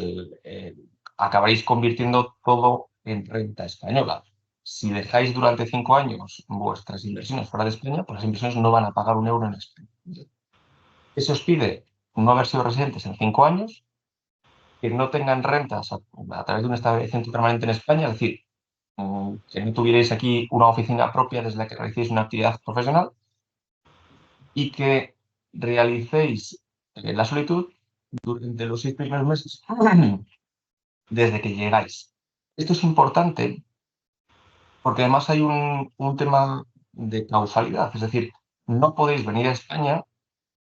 acabaréis convirtiendo todo en renta española. Si dejáis durante 5 años vuestras inversiones fuera de España, pues las inversiones no van a pagar un euro en España. ¿Qué se os pide? No haber sido residentes en 5 años, que no tengan rentas a través de un establecimiento permanente en España, es decir, que no tuvierais aquí una oficina propia desde la que realicéis una actividad profesional y que realicéis la solicitud durante los 6 primeros meses desde que llegáis. Esto es importante porque además hay un tema de causalidad, es decir, no podéis venir a España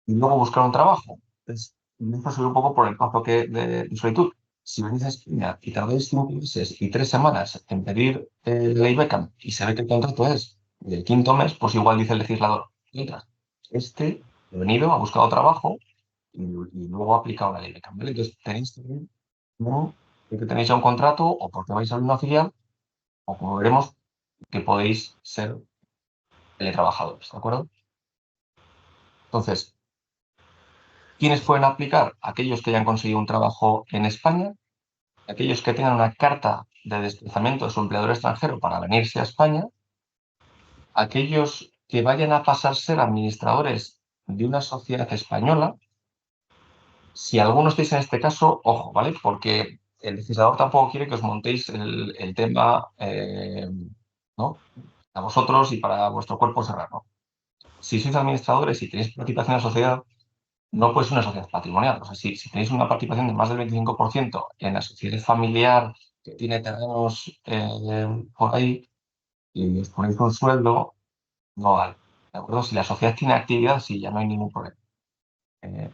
y luego buscar un trabajo. Entonces, me a subir un poco por el plazo de solicitud. Si venís a España y tardáis 5 meses y 3 semanas en pedir ley Beckham y se ve que el contrato es del quinto mes, pues igual dice el legislador, "Ostras, este ha venido, ha buscado trabajo y luego aplicado la ley Beckham, ¿vale? Entonces tenéis que ver cómo que tenéis ya un contrato o porque vais a abrir una filial o como veremos que podéis ser teletrabajadores, ¿de acuerdo? Entonces, ¿quiénes pueden aplicar? Aquellos que hayan conseguido un trabajo en España, aquellos que tengan una carta de desplazamiento de su empleador extranjero para venirse a España, aquellos que vayan a pasar a ser administradores de una sociedad española. Si alguno estáis en este caso, ojo, ¿vale? Porque el legislador tampoco quiere que os montéis el tema, ¿no? A vosotros y para vuestro cuerpo serrano. Si sois administradores y tenéis participación en la sociedad, no puede ser una sociedad patrimonial. O sea, si tenéis una participación de más del 25% en la sociedad familiar que tiene terrenos por ahí y os ponéis un sueldo, no vale. ¿De acuerdo? Si la sociedad tiene actividad, sí, ya no hay ningún problema.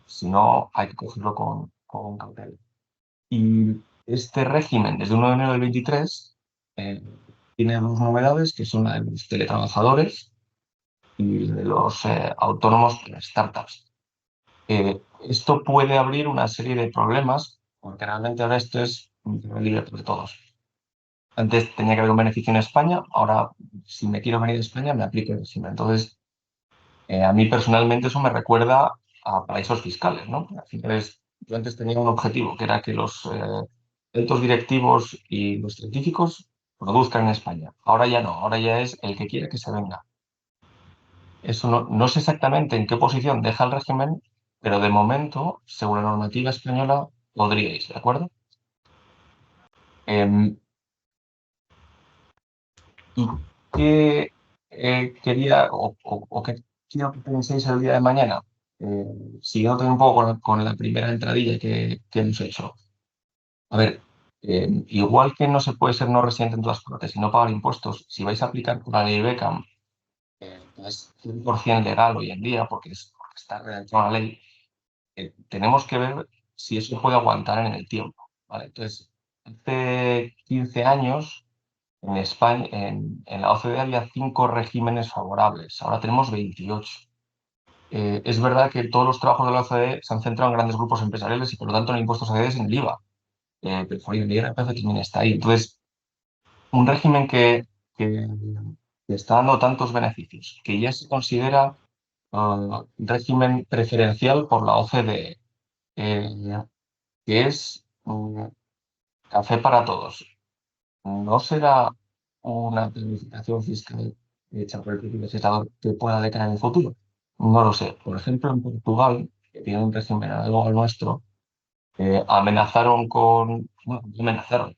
Si no, hay que cogerlo con cautela. Y este régimen, desde 1 de enero del 23, tiene dos novedades, que son la de los teletrabajadores y de los autónomos startups. Esto puede abrir una serie de problemas, porque realmente ahora esto es libre para todos. Antes tenía que haber un beneficio en España, ahora si me quiero venir a España me aplico el régimen. Entonces, a mí personalmente eso me recuerda a paraísos fiscales, ¿no? Al final yo antes tenía un objetivo, que era que los altos directivos y los científicos produzcan en España. Ahora ya no, ahora ya es el que quiere que se venga. Eso no sé exactamente en qué posición deja el régimen, pero de momento, según la normativa española, podríais, ¿de acuerdo? ¿Y qué quería o qué quiero que penséis el día de mañana? Siguiendo también un poco con la primera entradilla que hemos hecho. A ver, igual que no se puede ser no residente en todas partes y no pagar impuestos, si vais a aplicar por la ley Beckham, que es 100% legal hoy en día, porque está redactada la ley, tenemos que ver si eso puede aguantar en el tiempo, ¿vale? Entonces, hace 15 años, en España, en la OCDE había 5 regímenes favorables, ahora tenemos 28. Es verdad que todos los trabajos de la OCDE se han centrado en grandes grupos empresariales y por lo tanto no hay impuestos a en el IVA. Pero por ahí el IRPF también está ahí. Entonces, un régimen que está dando tantos beneficios, que ya se considera régimen preferencial por la OCDE, que es café para todos. ¿No será una planificación fiscal hecha por el propio legislador que pueda decaer en el futuro? No lo sé. Por ejemplo, en Portugal, que tiene un régimen algo al nuestro, amenazaron con, bueno, no amenazaron,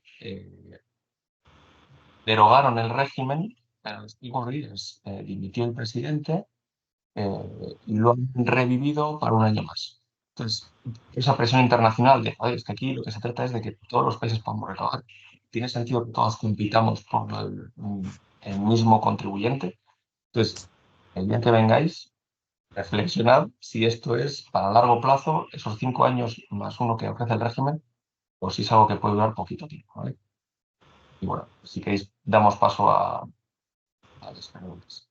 derogaron el régimen, a los 5 días dimitió el presidente y lo han revivido para un año más. Entonces, esa presión internacional de, joder, es que aquí lo que se trata es de que todos los países podamos recaudar. Tiene sentido que todos compitamos por el mismo contribuyente. Entonces, el día que vengáis, reflexionad si esto es para largo plazo, esos 5 años más uno que ofrece el régimen, o si es algo que puede durar poquito tiempo, ¿vale? Y bueno, si queréis, damos paso a las preguntas.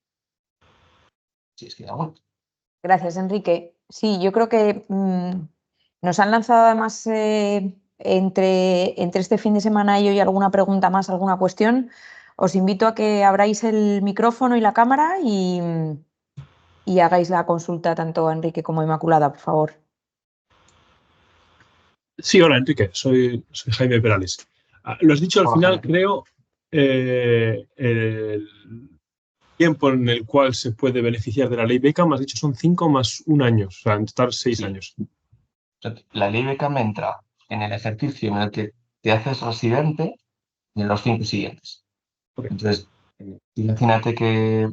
Si es que da bueno. Gracias, Enrique. Sí, yo creo que nos han lanzado además entre este fin de semana y hoy alguna pregunta más, alguna cuestión. Os invito a que abráis el micrófono y la cámara y hagáis la consulta tanto a Enrique como a Inmaculada, por favor. Sí, hola Enrique, soy Jaime Perales. Lo has dicho al Hola, final, Jaime. creo, el tiempo en el cual se puede beneficiar de la ley Beckham, has dicho son 5 más 1 año, o sea, en total 6 Sí. años. La ley Beckham entra en el ejercicio en el que te haces residente en los 5 siguientes. Entonces, imagínate que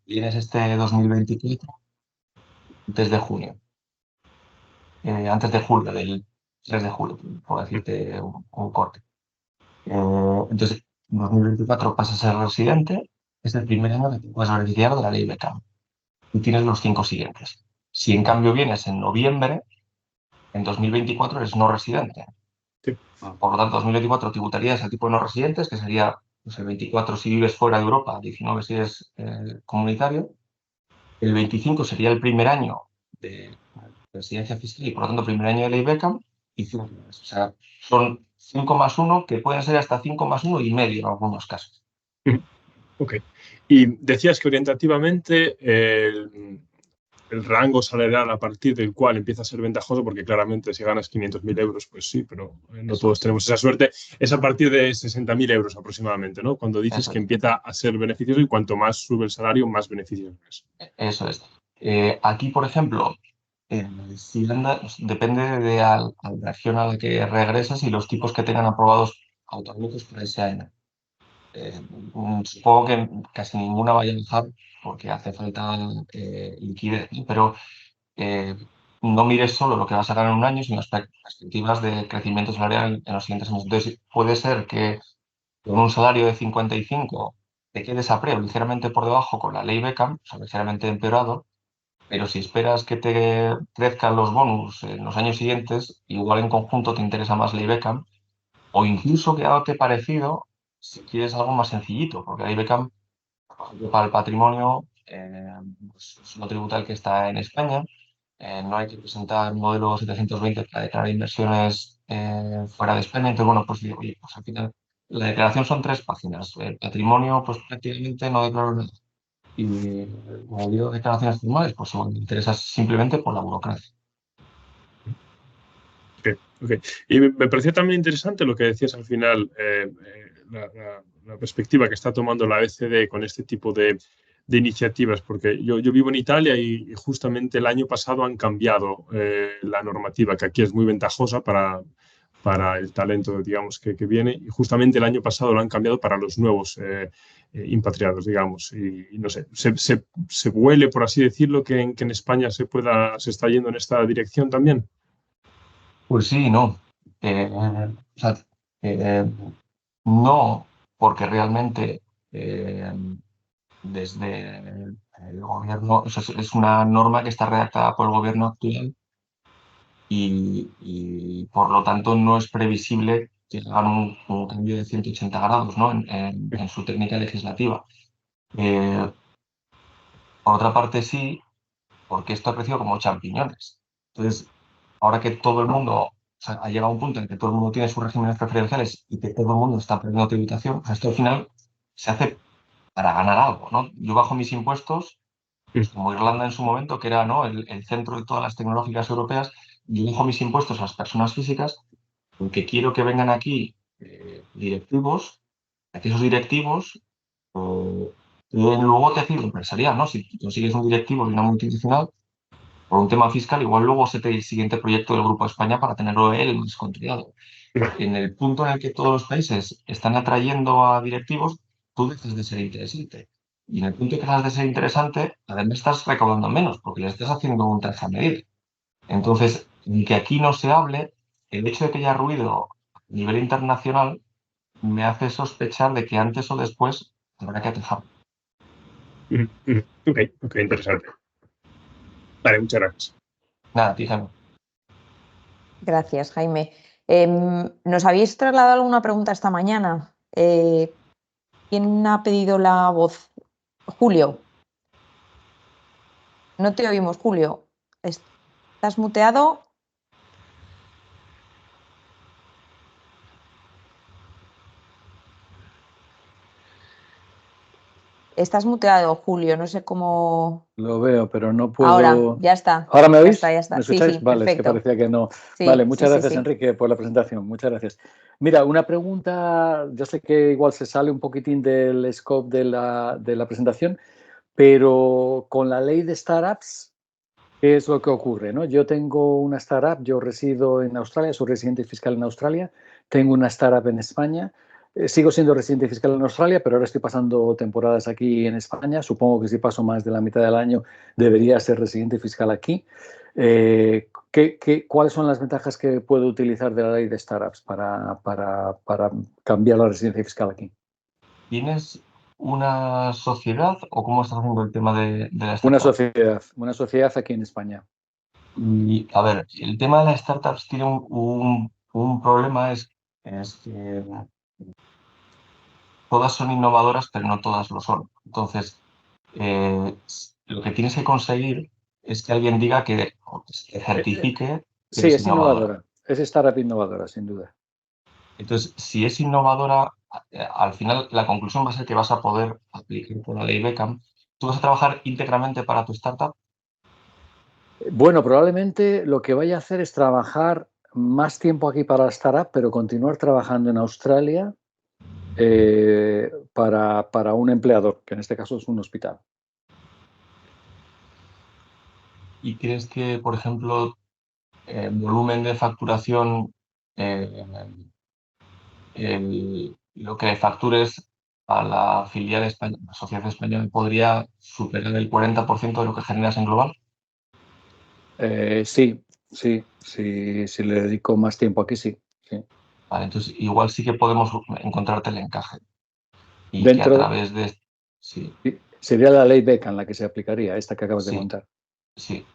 vienes este 2024 antes de junio, antes de julio, del 3 de julio, por decirte un corte. Entonces, en 2024 pasas a ser residente, es el primer año que te puedes beneficiar de la ley Beckham. Y tienes los 5 siguientes. Si en cambio vienes en noviembre, en 2024 eres no residente. Sí. Por lo tanto, 2024 tributarías al tipo de no residentes, que sería el 24 si vives fuera de Europa, 19 si eres comunitario. El 25 sería el primer año de residencia fiscal y por lo tanto primer año de ley Beckham y 5 más. O sea, son 5 más 1 que pueden ser hasta 5 más 1 y medio en algunos casos. Ok. Y decías que orientativamente el rango salarial a partir del cual empieza a ser ventajoso, porque claramente si ganas 500.000 euros, pues sí, pero no Eso todos es. tenemos esa suerte, es a partir de 60.000 euros aproximadamente, ¿no? Cuando dices Eso que es. empieza a ser beneficioso y cuanto más sube el salario, más beneficioso es. Eso es. Aquí, por ejemplo, si depende de la región a la que regresas y los tipos que tengan aprobados autonómicos para ese año. Supongo que casi ninguna vaya a bajar porque hace falta liquidez, ¿no? Pero eh, no mires solo lo que vas a ganar en un año, sino las perspectivas de crecimiento salarial en los siguientes años. Entonces, puede ser que con un salario de 55 te quedes a preo ligeramente por debajo con la ley Beckham, o sea, ligeramente empeorado, pero si esperas que te crezcan los bonus en los años siguientes, igual en conjunto te interesa más ley Beckham, o incluso quedarte parecido si quieres algo más sencillito, porque ley Beckham, por ejemplo, para el patrimonio, pues es lo tributal que está en España. No hay que presentar modelo 720 para declarar inversiones fuera de España. Entonces, bueno, pues digo, oye, pues al final la declaración son 3 páginas. El patrimonio, pues prácticamente no declaro nada. Y como digo, declaraciones formales, pues igual me interesa simplemente por la burocracia. Okay. Y me pareció también interesante lo que decías al final, la perspectiva que está tomando la OECD con este tipo de iniciativas, porque yo vivo en Italia y justamente el año pasado han cambiado la normativa, que aquí es muy ventajosa para el talento, digamos, que viene, y justamente el año pasado lo han cambiado para los nuevos impatriados, digamos, y no sé, se huele, por así decirlo, que en España se está yendo en esta dirección también. Pues sí, y no. O sea, eh, no, porque realmente eh, desde el gobierno, o sea, es una norma que está redactada por el gobierno actual y por lo tanto no es previsible que hagan un cambio de 180 grados, ¿no? en su técnica legislativa. Eh, por otra parte, sí, porque esto ha crecido como champiñones. Entonces, ahora que todo el mundo, o sea, ha llegado a un punto en que todo el mundo tiene sus regímenes preferenciales y que todo el mundo está perdiendo tributación, o sea, esto al final se hace para ganar algo, ¿no? Yo bajo mis impuestos, pues como Irlanda en su momento, que era, ¿no?, el centro de todas las tecnológicas europeas, yo bajo mis impuestos a las personas físicas porque quiero que vengan aquí directivos, que esos directivos luego te tejido empresarial, ¿no? Si consigues un directivo de una multinacional, por un tema fiscal, igual luego se te el siguiente proyecto del Grupo de España para tenerlo él más controlado. En el punto en el que todos los países están atrayendo a directivos, tú dejas de ser interesante. Y en el punto en que dejas de ser interesante, además estás recaudando menos, porque le estás haciendo un traje a medir. Entonces, que aquí no se hable, el hecho de que haya ruido a nivel internacional me hace sospechar de que antes o después habrá que atajar. Ok, interesante. Vale, muchas gracias. Nada, fíjame. Gracias, Jaime. ¿Nos habéis trasladado alguna pregunta esta mañana? ¿Quién ha pedido la voz? Julio. No te oímos, Julio. ¿Estás muteado? Estás muteado, Julio. No sé cómo. Lo veo, pero no puedo. Ahora, ya está. ¿Ahora me Ya oís? está, ya está. ¿Me Sí, escucháis? sí, Vale, es que perfecto. parecía que no. Sí, Vale, sí, muchas sí, gracias, sí. Enrique, por la presentación. Muchas gracias. Mira, una pregunta, yo sé que igual se sale un poquitín del scope de la presentación, pero con la ley de startups, ¿qué es lo que ocurre, no? Yo tengo una startup, yo resido en Australia, soy residente fiscal en Australia, tengo una startup en España, sigo siendo residente fiscal en Australia, pero ahora estoy pasando temporadas aquí en España. Supongo que si paso más de la mitad del año debería ser residente fiscal aquí. ¿Cuáles son las ventajas que puedo utilizar de la ley de startups para cambiar la residencia fiscal aquí? ¿Tienes una sociedad o cómo estás haciendo el tema de la startup? Una sociedad aquí en España. Y, a ver, el tema de las startups tiene un problema, es que todas son innovadoras, pero no todas lo son. Entonces, lo que tienes que conseguir es que alguien diga que certifique que Sí, es es innovadora. Es startup innovadora, sin duda. Entonces, si es innovadora, al final la conclusión va a ser que vas a poder aplicar por la ley Beckham. ¿Tú vas a trabajar íntegramente para tu startup? Bueno, probablemente lo que vaya a hacer es trabajar más tiempo aquí para la startup, pero continuar trabajando en Australia para un empleador, que en este caso es un hospital. ¿Y crees que, por ejemplo, volumen de facturación, eh, lo que factures a la filial española, la sociedad española, podría superar el 40% de lo que generas en global? Sí, si le dedico más tiempo aquí, sí. Vale, entonces igual sí que podemos encontrarte el encaje. Y que a Dentro, través de... Sí, sería la ley Beckham la que se aplicaría, esta que acabas de sí, contar. sí.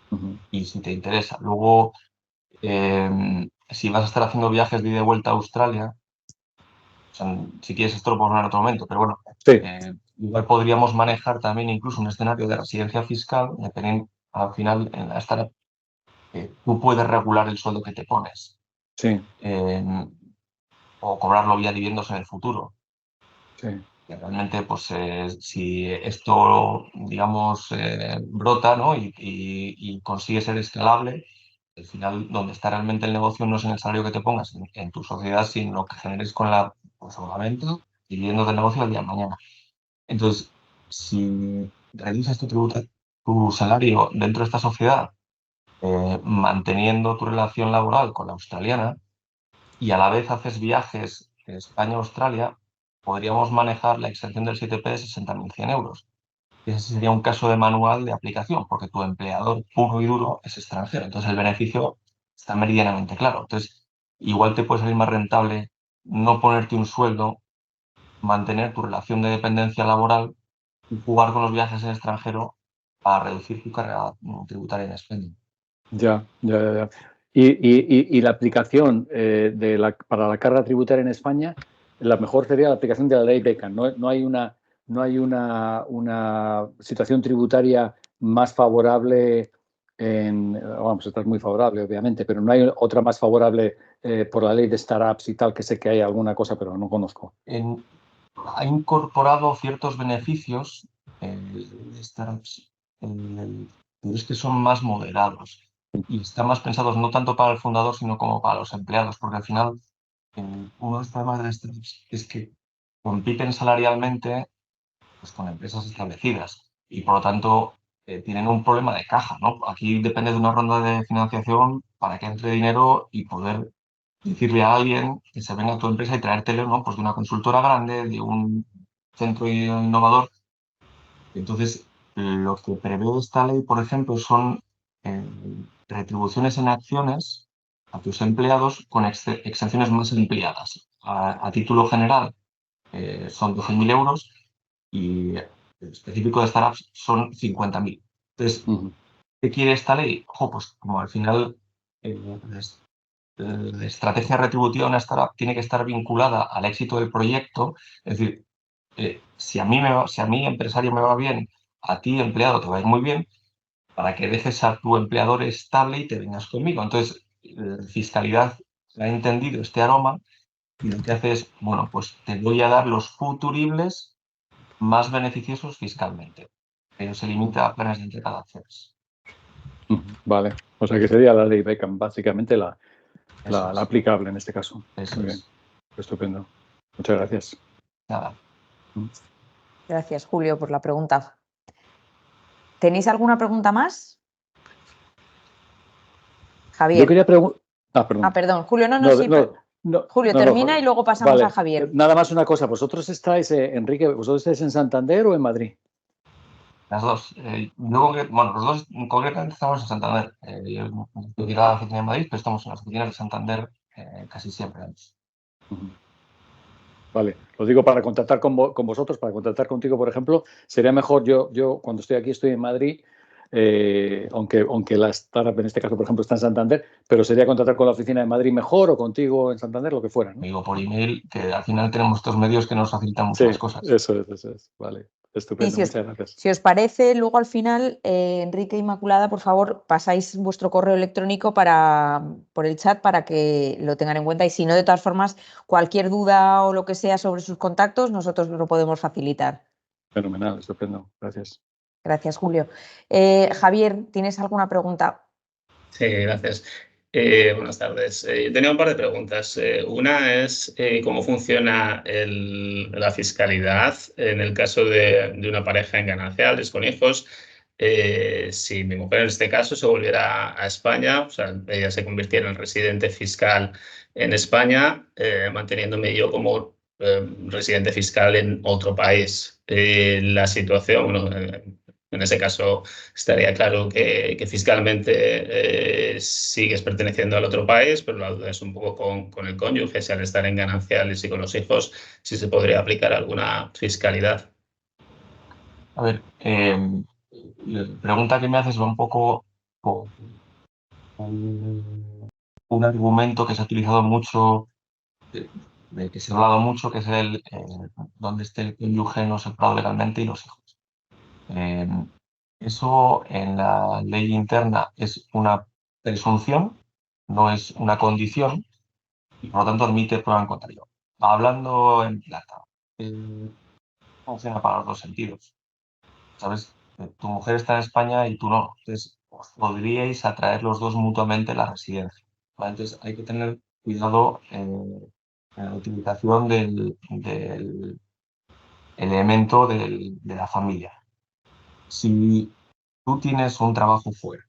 Ujú. Y si te interesa. Luego, si vas a estar haciendo viajes de ida y vuelta a Australia, o sea, si quieres esto lo podemos hablar en otro momento, pero bueno, Sí, igual podríamos manejar también incluso un escenario de residencia fiscal, dependiendo, al final, en la startup, tú puedes regular el sueldo que te pones, sí, o cobrarlo vía dividendos en el futuro. sí. Que realmente, pues, si esto, digamos, brota, ¿no? y consigue ser escalable, al final, donde está realmente el negocio no es en el salario que te pongas en tu sociedad, sino lo que generes con la venta y viviendo del negocio el día de mañana. Entonces, si reduces tu salario dentro de esta sociedad, manteniendo tu relación laboral con la australiana, y a la vez haces viajes de España a Australia, podríamos manejar la exención del 7P de 60.100 euros. Ese sería un caso de manual de aplicación, porque tu empleador puro y duro es extranjero. Entonces el beneficio está meridianamente claro. Entonces, igual te puede salir más rentable no ponerte un sueldo, mantener tu relación de dependencia laboral y jugar con los viajes en extranjero para reducir tu carga tributaria en España. Ya. Y la aplicación para la carga tributaria en España, la mejor sería la aplicación de la ley Beckham. No hay una situación tributaria más favorable vamos, esta es muy favorable, obviamente, pero no hay otra más favorable por la ley de startups y tal, que sé que hay alguna cosa, pero no conozco. Ha incorporado ciertos beneficios de startups, pero es que son más moderados y están más pensados no tanto para el fundador, sino como para los empleados, porque al final uno de los problemas de las startups es que compiten salarialmente, pues, con empresas establecidas y por lo tanto tienen un problema de caja, ¿no? Aquí depende de una ronda de financiación para que entre dinero y poder decirle a alguien que se venga a tu empresa y traértelo, ¿no? Pues de una consultora grande, de un centro innovador. Entonces, lo que prevé esta ley, por ejemplo, son eh, retribuciones en acciones a tus empleados con exenciones más ampliadas. A título general, son 12.000 euros y el específico de startups son 50.000. Entonces, ¿qué quiere esta ley? Ojo, pues como al final la estrategia retributiva de una startup tiene que estar vinculada al éxito del proyecto, es decir, si a mí empresario me va bien, a ti empleado te va a ir muy bien, para que dejes a tu empleador estable y te vengas conmigo. Entonces, fiscalidad ha entendido este aroma y lo que hace es, bueno, pues te voy a dar los futuribles más beneficiosos fiscalmente, pero se limita a planes de entrega de acciones. Vale, o sea que sería la ley Beckham, básicamente la Eso es. aplicable en este caso. Eso Muy bien, es. estupendo. Muchas gracias. Nada. Gracias, Julio, por la pregunta. ¿Tenéis alguna pregunta más? Yo Javier. quería preguntar. Perdón. Perdón, Julio, sí. Julio, termina y luego pasamos vale. a Javier. Nada más una cosa. ¿Vosotros estáis, Enrique, vosotros estáis en Santander o en Madrid? Las dos. Bueno, los dos concretamente estamos en Santander. Yo llegué a la oficina de Madrid, pero estamos en las oficinas de Santander casi siempre. Vale, lo digo para contactar con vosotros, para contactar contigo, por ejemplo, sería mejor yo cuando estoy aquí, estoy en Madrid, aunque la startup en este caso, por ejemplo, está en Santander, pero sería contratar con la oficina de Madrid mejor o contigo en Santander, lo que fuera, ¿no? Digo por email, que al final tenemos estos medios que nos facilitan mucho Sí, las cosas. eso es. Vale, Y estupendo, muchas gracias. si os parece, luego al final, Enrique e Inmaculada, por favor, pasáis vuestro correo electrónico por el chat para que lo tengan en cuenta. Y si no, de todas formas, cualquier duda o lo que sea sobre sus contactos, nosotros lo podemos facilitar. Fenomenal, estupendo, gracias. Gracias, Julio. Javier, ¿tienes alguna pregunta? Sí, gracias. Buenas tardes. Yo tenía un par de preguntas. Una es cómo funciona la fiscalidad en el caso de una pareja en gananciales con hijos. Si mi mujer en este caso se volviera a España, o sea, ella se convirtiera en residente fiscal en España, manteniéndome yo como residente fiscal en otro país. La situación, bueno, en ese caso estaría claro que fiscalmente sigues perteneciendo al otro país, pero la duda es un poco con el cónyuge, si al estar en gananciales y con los hijos, si se podría aplicar alguna fiscalidad. A ver, la pregunta que me haces va un poco con un argumento que se ha utilizado mucho, del que se ha hablado mucho, que es el donde esté el cónyuge no separado legalmente y los hijos. Eso en la ley interna es una presunción, no es una condición, y por lo tanto admite prueba en contrario. Hablando en plata, funciona para los dos sentidos. ¿Sabes? Tu mujer está en España y tú no. Entonces, os podríais atraer los dos mutuamente la residencia. ¿Vale? Entonces, hay que tener cuidado en la utilización del elemento de la familia. Si tú tienes un trabajo fuera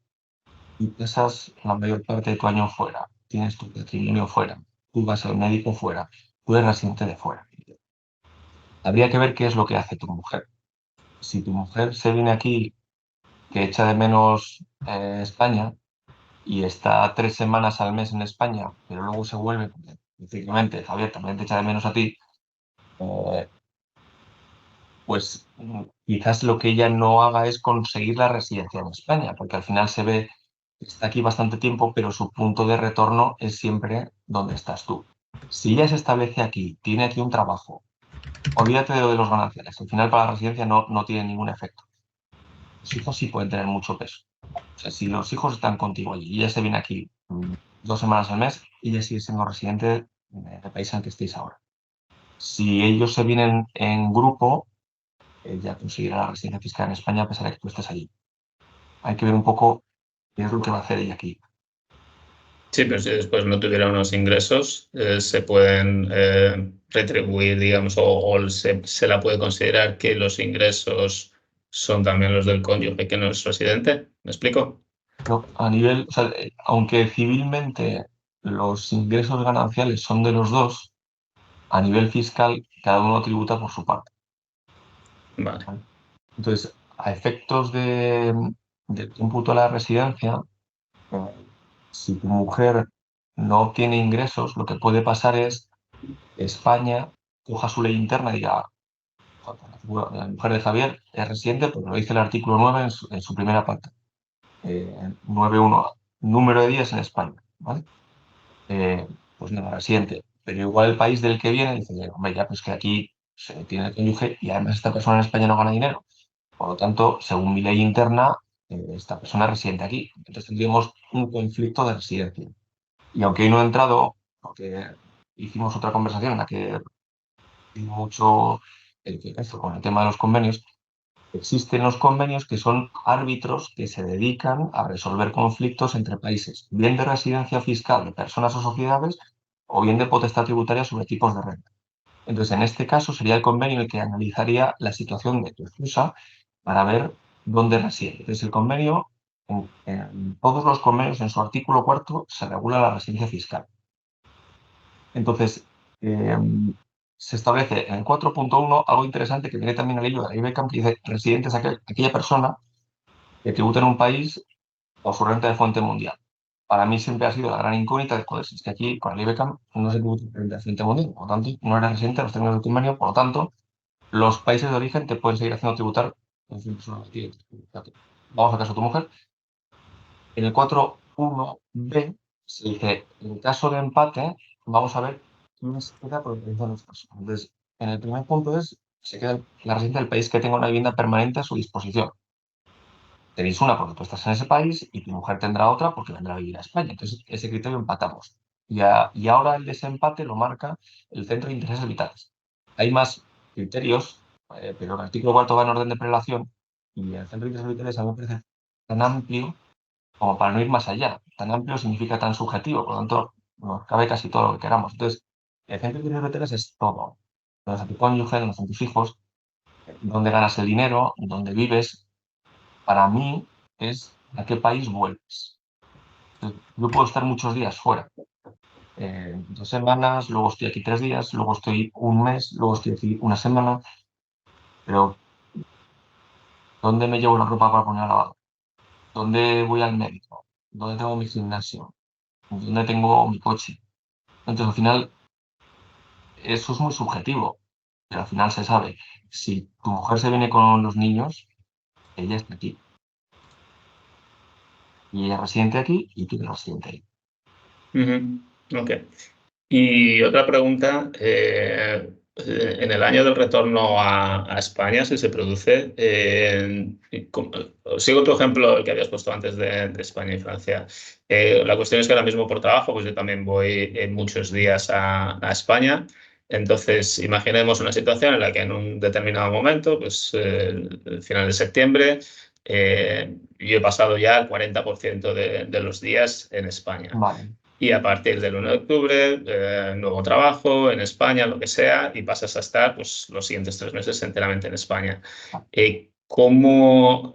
y pasas la mayor parte de tu año fuera, tienes tu patrimonio fuera, tú vas al médico fuera, tú eres residente de fuera. Habría que ver qué es lo que hace tu mujer. Si tu mujer se viene aquí, que echa de menos España y está 3 semanas al mes en España, pero luego se vuelve, efectivamente, Javier, también te echa de menos a ti, pues quizás lo que ella no haga es conseguir la residencia en España, porque al final se ve que está aquí bastante tiempo, pero su punto de retorno es siempre donde estás tú. Si ella se establece aquí, tiene aquí un trabajo, olvídate de lo de los gananciales, al final para la residencia no tiene ningún efecto. Los hijos sí pueden tener mucho peso. O sea, si los hijos están contigo allí y ella se viene aquí 2 semanas al mes, ella sigue siendo residente del país en el que estéis ahora. Si ellos se vienen en grupo, ya conseguirá la residencia fiscal en España a pesar de que tú estés allí. Hay que ver un poco qué es lo que va a hacer ella aquí. Sí, pero si después no tuviera unos ingresos, se pueden retribuir, digamos, o se la puede considerar que los ingresos son también los del cónyuge que no es residente. ¿Me explico? No, a nivel, o sea, aunque civilmente los ingresos gananciales son de los dos, a nivel fiscal cada uno tributa por su parte. Vale. Entonces, a efectos del cómputo de la residencia, si tu mujer no obtiene ingresos, lo que puede pasar es que España coja su ley interna y diga, la mujer de Javier es residente, porque lo dice el artículo 9 en su primera parte. 9.1, número de días en España, ¿vale? Pues nada, residente. Pero igual el país del que viene dice, hombre, ya pues que aquí se tiene el cónyuge y además esta persona en España no gana dinero. Por lo tanto, según mi ley interna, esta persona es residente aquí. Entonces tendríamos un conflicto de residencia. Y aunque hoy no he entrado, porque hicimos otra conversación en la que digo mucho con el tema de los convenios, existen los convenios que son árbitros que se dedican a resolver conflictos entre países, bien de residencia fiscal de personas o sociedades, o bien de potestad tributaria sobre tipos de renta. Entonces, en este caso sería el convenio el que analizaría la situación de tu esposa para ver dónde reside. Entonces, el convenio, en todos los convenios, en su artículo 4, se regula la residencia fiscal. Entonces, se establece en el 4.1 algo interesante que viene también al hilo de la ley Beckham, que dice residente es aquella persona que tributa en un país o su renta de fuente mundial. Para mí siempre ha sido la gran incógnita de, joder, es que aquí con la ley Beckham no se tributa en renta de fuente mundial, por lo tanto, no eres residente en los términos del convenio, por lo tanto, los países de origen te pueden seguir haciendo tributar en función de su vamos al caso de tu mujer, en el 4.1b se dice, en caso de empate, vamos a ver quién se queda por el resto de los casos. Entonces, en el primer punto se queda la residente del país que tenga una vivienda permanente a su disposición. Tenéis una porque tú estás en ese país y tu mujer tendrá otra porque vendrá a vivir a España. Entonces, ese criterio empatamos. Y ahora el desempate lo marca el Centro de Intereses Vitales. Hay más criterios, pero el artículo 4 va en orden de prelación y el Centro de Intereses Vitales a mí me parece tan amplio como para no ir más allá. Tan amplio significa tan subjetivo, por lo tanto, nos cabe casi todo lo que queramos. Entonces, el Centro de Intereses Vitales es todo. Donde está tu cónyuge, donde están tus hijos, dónde ganas el dinero, dónde vives. Para mí es a qué país vuelves. Yo puedo estar muchos días fuera, 2 semanas, luego estoy aquí 3 días, luego estoy un mes, luego estoy aquí una semana, pero ¿dónde me llevo la ropa para poner a lavar? ¿Dónde voy al médico? ¿Dónde tengo mi gimnasio? ¿Dónde tengo mi coche? Entonces, al final, eso es muy subjetivo, pero al final se sabe. Si tu mujer se viene con los niños, ella está aquí. Y ella es residente aquí y tú eres residente ahí. Ok. Y otra pregunta, en el año del retorno a España, si se produce, sigo tu ejemplo el que habías puesto antes de España y Francia. La cuestión es que ahora mismo por trabajo, pues yo también voy muchos días a España. Entonces, imaginemos una situación en la que en un determinado momento, pues el final de septiembre, yo he pasado ya el 40% de los días en España. Vale. Y a partir del 1 de octubre, nuevo trabajo en España, lo que sea, y pasas a estar pues, los siguientes 3 meses enteramente en España. ¿Cómo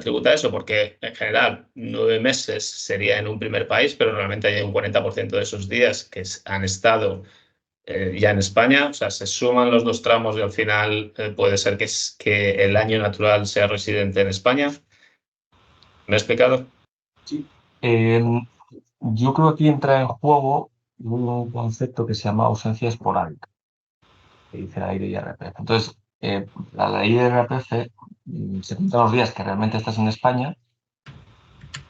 tributa eso? Porque en general 9 meses sería en un primer país, pero realmente hay un 40% de esos días que han estado ya en España. O sea, se suman los 2 tramos y al final puede ser que el año natural sea residente en España. ¿Me he explicado? Sí. Yo creo que aquí entra en juego un concepto que se llama ausencia esporádica, que dice la ley de IRPF. Entonces, la ley de IRPF se cuentan los días que realmente estás en España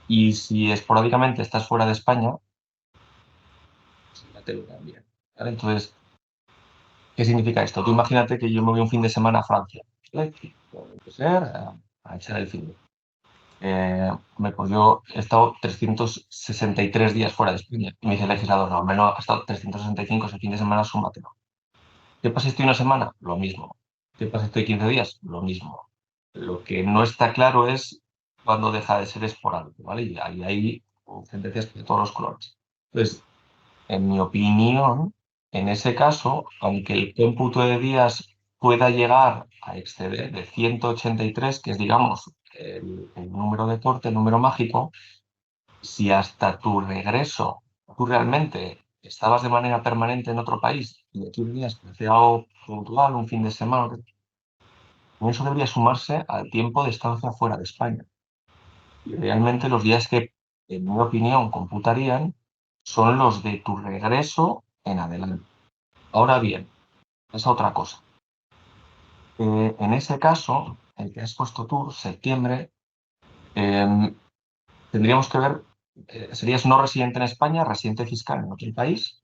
y si esporádicamente estás fuera de España, pues ya te lo cambian, ¿vale? Entonces, ¿qué significa esto? Tú imagínate que yo me voy un fin de semana a Francia, ¿vale? Puede ser a echar el fin de pues yo he estado 363 días fuera de España. Y me dice el legislador, no, menos ha estado 365 ese fin de semana, súmatelo. ¿Qué pasa si estoy una semana? Lo mismo. ¿Qué pasa si estoy 15 días? Lo mismo. Lo que no está claro es cuándo deja de ser esporádico, ¿vale? Y ahí hay sentencias de todos los colores. Entonces, en mi opinión, en ese caso, aunque el cómputo de días pueda llegar a exceder de 183, que es, digamos, el número de corte, el número mágico, si hasta tu regreso tú realmente estabas de manera permanente en otro país y aquí venías para hacer algo puntual, un fin de semana, eso debería sumarse al tiempo de estancia fuera de España. Y realmente los días que, en mi opinión, computarían son los de tu regreso en adelante. Ahora bien, es otra cosa. En ese caso, el que has puesto tú, septiembre, tendríamos que ver, serías no residente en España, residente fiscal en otro país,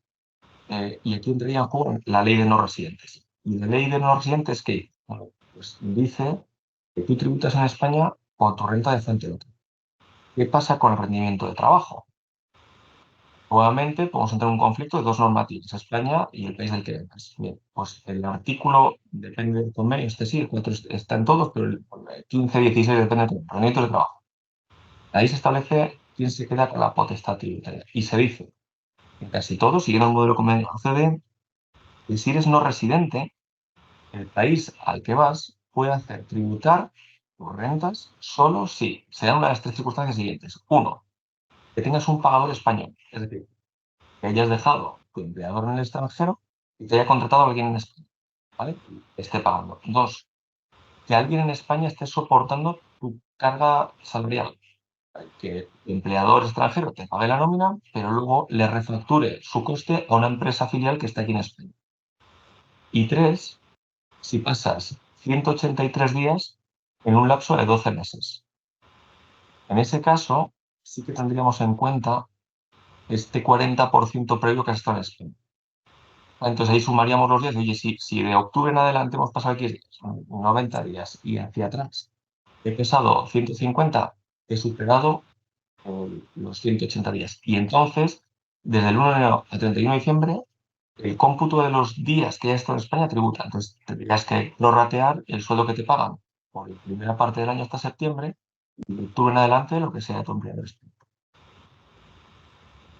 y aquí entraría en juego la ley de no residentes. Y la ley de no residentes, ¿qué? Bueno, pues dice que tú tributas en España por tu renta de fuente local. ¿Qué pasa con el rendimiento de trabajo? Nuevamente, podemos entrar en un conflicto de 2 normativas, España y el país del que vengas. Bien, pues el artículo, depende del convenio, sí, el 4 está en todos, pero el 15, 16 depende del rendimiento de trabajo. Ahí se establece quién se queda con la potestad tributaria. Y se dice, en casi todos, siguiendo el modelo convenio OCDE, que si eres no residente, el país al que vas puede hacer tributar tus rentas solo si se dan una de las 3 circunstancias siguientes. 1, que tengas un pagador español, es decir, que hayas dejado tu empleador en el extranjero y te haya contratado a alguien en España, ¿vale? Esté pagando. 2, que alguien en España esté soportando tu carga salarial, que el empleador extranjero te pague la nómina, pero luego le refacture su coste a una empresa filial que está aquí en España. Y 3, si pasas 183 días en un lapso de 12 meses. En ese caso, sí que tendríamos en cuenta este 40% previo que ha estado en España. Entonces ahí sumaríamos los días. Oye, si de octubre en adelante hemos pasado aquí son 90 días y hacia atrás he pesado 150, he superado los 180 días. Y entonces, desde el 1 de enero al 31 de diciembre, el cómputo de los días que ya estado en España tributa. Entonces tendrías que prorratear el sueldo que te pagan por la primera parte del año hasta septiembre y de octubre en adelante lo que sea tu empleador.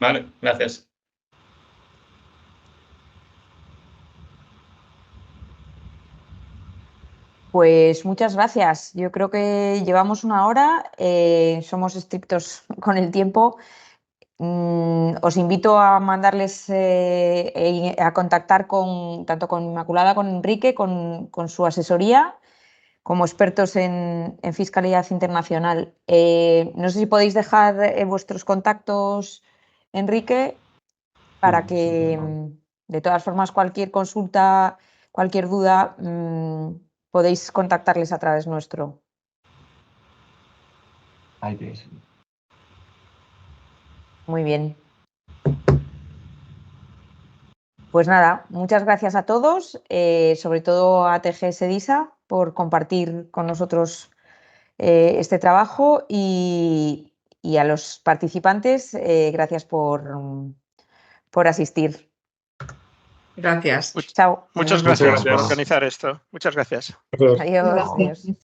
Vale, gracias. Pues muchas gracias. Yo creo que llevamos una hora, somos estrictos con el tiempo. Os invito a mandarles, a contactar tanto con Inmaculada, con Enrique, con su asesoría, como expertos en fiscalidad internacional. No sé si podéis dejar vuestros contactos, Enrique, para que, de todas formas, cualquier consulta, cualquier duda, podéis contactarles a través nuestro. Ahí tienes. Muy bien. Pues nada, muchas gracias a todos, sobre todo a TGS Disa por compartir con nosotros este trabajo y a los participantes, gracias por asistir. Gracias. Chao. Muchas Muchas gracias por gracias. organizar esto. Muchas gracias. Adiós. Adiós.